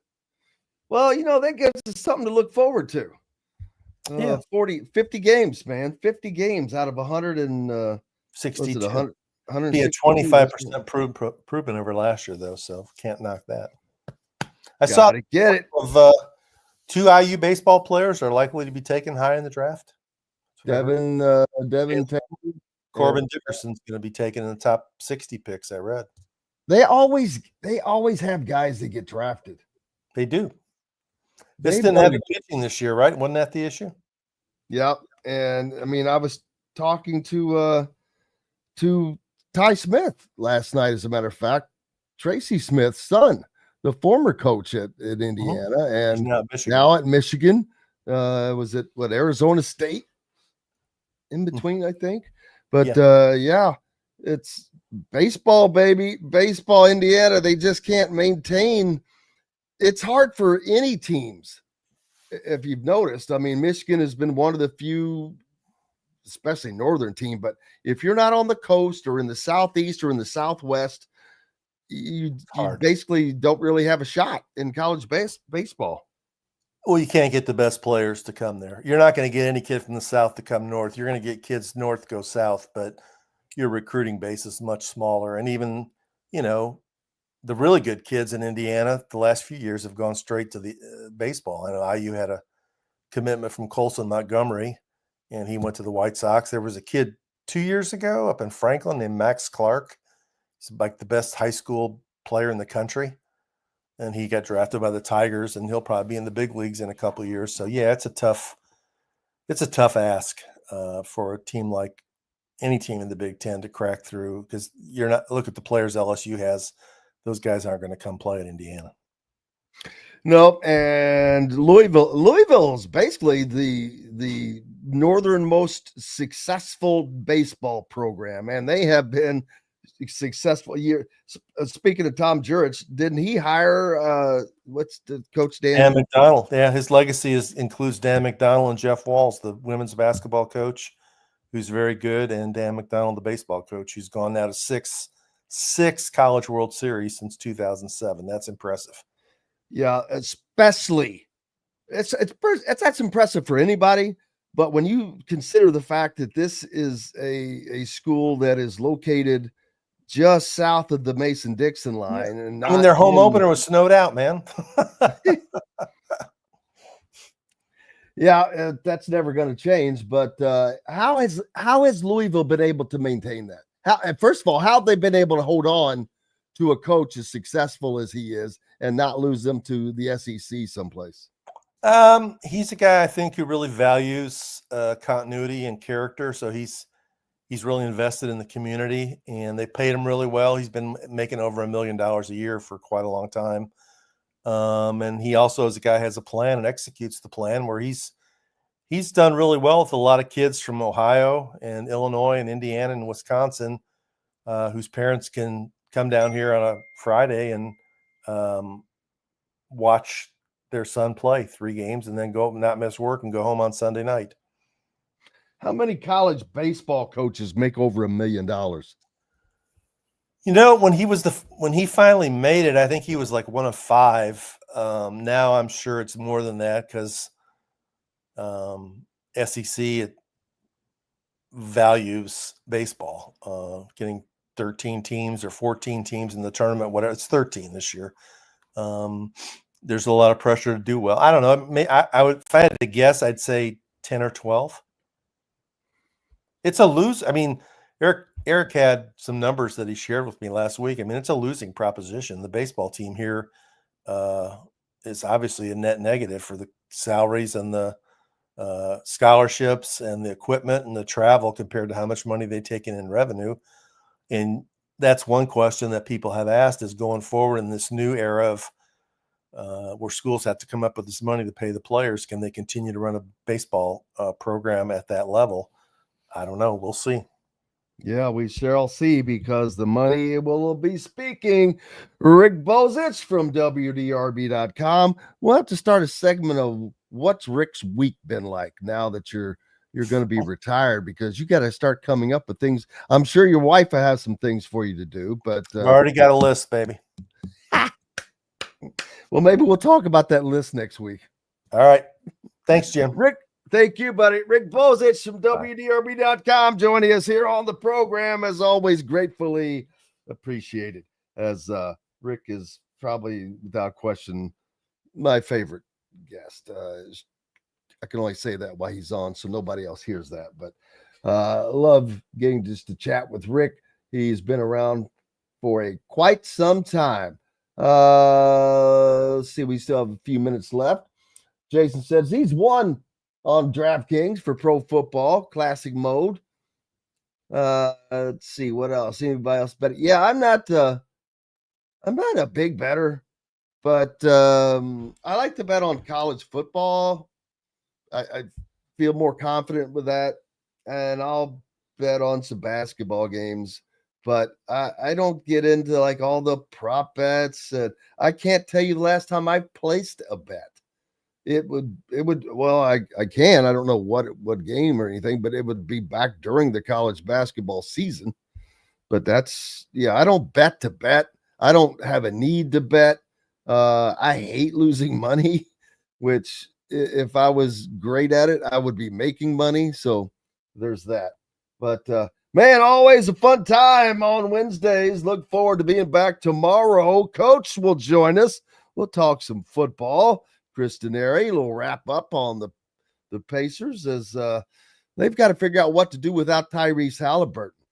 Well, you know, that gives us something to look forward to. 50 games, man. 50 games out of 162. 100, he had 25% proven over last year, though, so can't knock that. I saw get it. Of 2 IU baseball players are likely to be taken high in the draft. Devin Corbin Dickerson's going to be taken in the top 60 picks, I read. They always have guys that get drafted. They do. This didn't have any pitching this year, right? Wasn't that the issue? Yep. And I mean, I was talking to Ty Smith last night, as a matter of fact, Tracy Smith's son, the former coach at Indiana, and now at Michigan. Was it Arizona State in between, I think? But it's baseball, baby. Baseball, Indiana, they just can't maintain. It's hard for any teams, if you've noticed. I mean, Michigan has been one of the few especially northern team. But if you're not on the coast or in the southeast or in the southwest, you basically don't really have a shot in college baseball. Well, you can't get the best players to come there. You're not going to get any kid from the south to come north. You're going to get kids north go south, but your recruiting base is much smaller. And even, the really good kids in Indiana the last few years have gone straight to the baseball. I know IU had a commitment from Colson Montgomery, and he went to the White Sox. There was a kid 2 years ago up in Franklin named Max Clark. He's like the best high school player in the country. And he got drafted by the Tigers, and he'll probably be in the big leagues in a couple of years. So yeah, it's a tough ask for a team like any team in the Big Ten to crack through, because you're not, look at the players LSU has. Those guys aren't going to come play at Indiana. No, and Louisville is basically the northernmost successful baseball program, and they have been successful year. Speaking of Tom Jurich, didn't he hire what's the coach Dan McDonald? Yeah, his legacy includes Dan McDonald and Jeff Walls, the women's basketball coach, who's very good, and Dan McDonald, the baseball coach, who's gone now to six College World Series since 2007. That's impressive. Yeah, especially that's impressive for anybody. But when you consider the fact that this is a school that is located just south of the Mason-Dixon line, and I mean, their home opener was snowed out, man. Yeah, that's never going to change. But how has Louisville been able to maintain that? First of all, how have they been able to hold on to a coach as successful as he is and not lose them to the SEC someplace? He's a guy I think who really values continuity and character. So he's really invested in the community, and they paid him really well. He's been making over $1 million a year for quite a long time. And he also is a guy who has a plan and executes the plan, where he's done really well with a lot of kids from Ohio and Illinois and Indiana and Wisconsin, whose parents can come down here on a Friday and watch their son play 3 games and then go not miss work and go home on Sunday night. How many college baseball coaches make over $1 million? When he finally made it, I think he was like one of 5. Now I'm sure it's more than that, because SEC values baseball, getting 13 teams or 14 teams in the tournament, whatever. It's 13 this year. There's a lot of pressure to do well. I don't know. I would, if I had to guess, I'd say 10 or 12. It's a lose. I mean, Eric had some numbers that he shared with me last week. I mean, it's a losing proposition. The baseball team here is obviously a net negative for the salaries and the scholarships and the equipment and the travel compared to how much money they take in revenue. And that's one question that people have asked, is going forward in this new era of where schools have to come up with this money to pay the players, can they continue to run a baseball program at that level? I don't know. We'll see. Yeah, we shall see, because the money will be speaking. Rick Bozich from WDRB.com. We'll have to start a segment of what's Rick's week been like now that you're going to be retired, because you got to start coming up with things. I'm sure your wife has some things for you to do, but I've already got a list, baby. Well, maybe we'll talk about that list next week. All right. Thanks, Jim. Rick, thank you, buddy. Rick Bozich from WDRB.com joining us here on the program. As always, gratefully appreciated, as Rick is probably, without question, my favorite guest. I can only say that while he's on, so nobody else hears that. But love getting just to chat with Rick. He's been around for quite some time. Let's see, we still have a few minutes left. Jason says he's won on DraftKings for pro football classic mode. Let's see what else. Anybody else better? Yeah, I'm not a big bettor, but I like to bet on college football. I feel more confident with that, and I'll bet on some basketball games. But I don't get into like all the prop bets. I can't tell you the last time I placed a bet. it would, well, I don't know what game or anything, but it would be back during the college basketball season. But I don't bet to bet. I don't have a need to bet. I hate losing money, which if I was great at it, I would be making money. So there's that. But man, always a fun time on Wednesdays. Look forward to being back tomorrow. Coach will join us. We'll talk some football. Chris Denary will wrap up on the Pacers as they've got to figure out what to do without Tyrese Halliburton.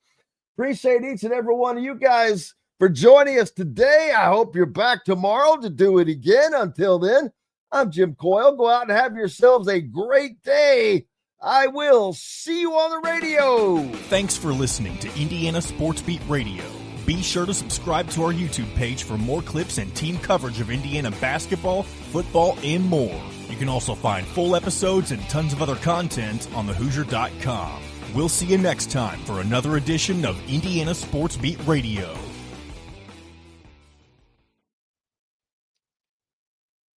Appreciate each and every one of you guys for joining us today. I hope you're back tomorrow to do it again. Until then, I'm Jim Coyle. Go out and have yourselves a great day. I will see you on the radio. Thanks for listening to Indiana Sports Beat Radio. Be sure to subscribe to our YouTube page for more clips and team coverage of Indiana basketball, football, and more. You can also find full episodes and tons of other content on thehoosier.com. We'll see you next time for another edition of Indiana Sports Beat Radio.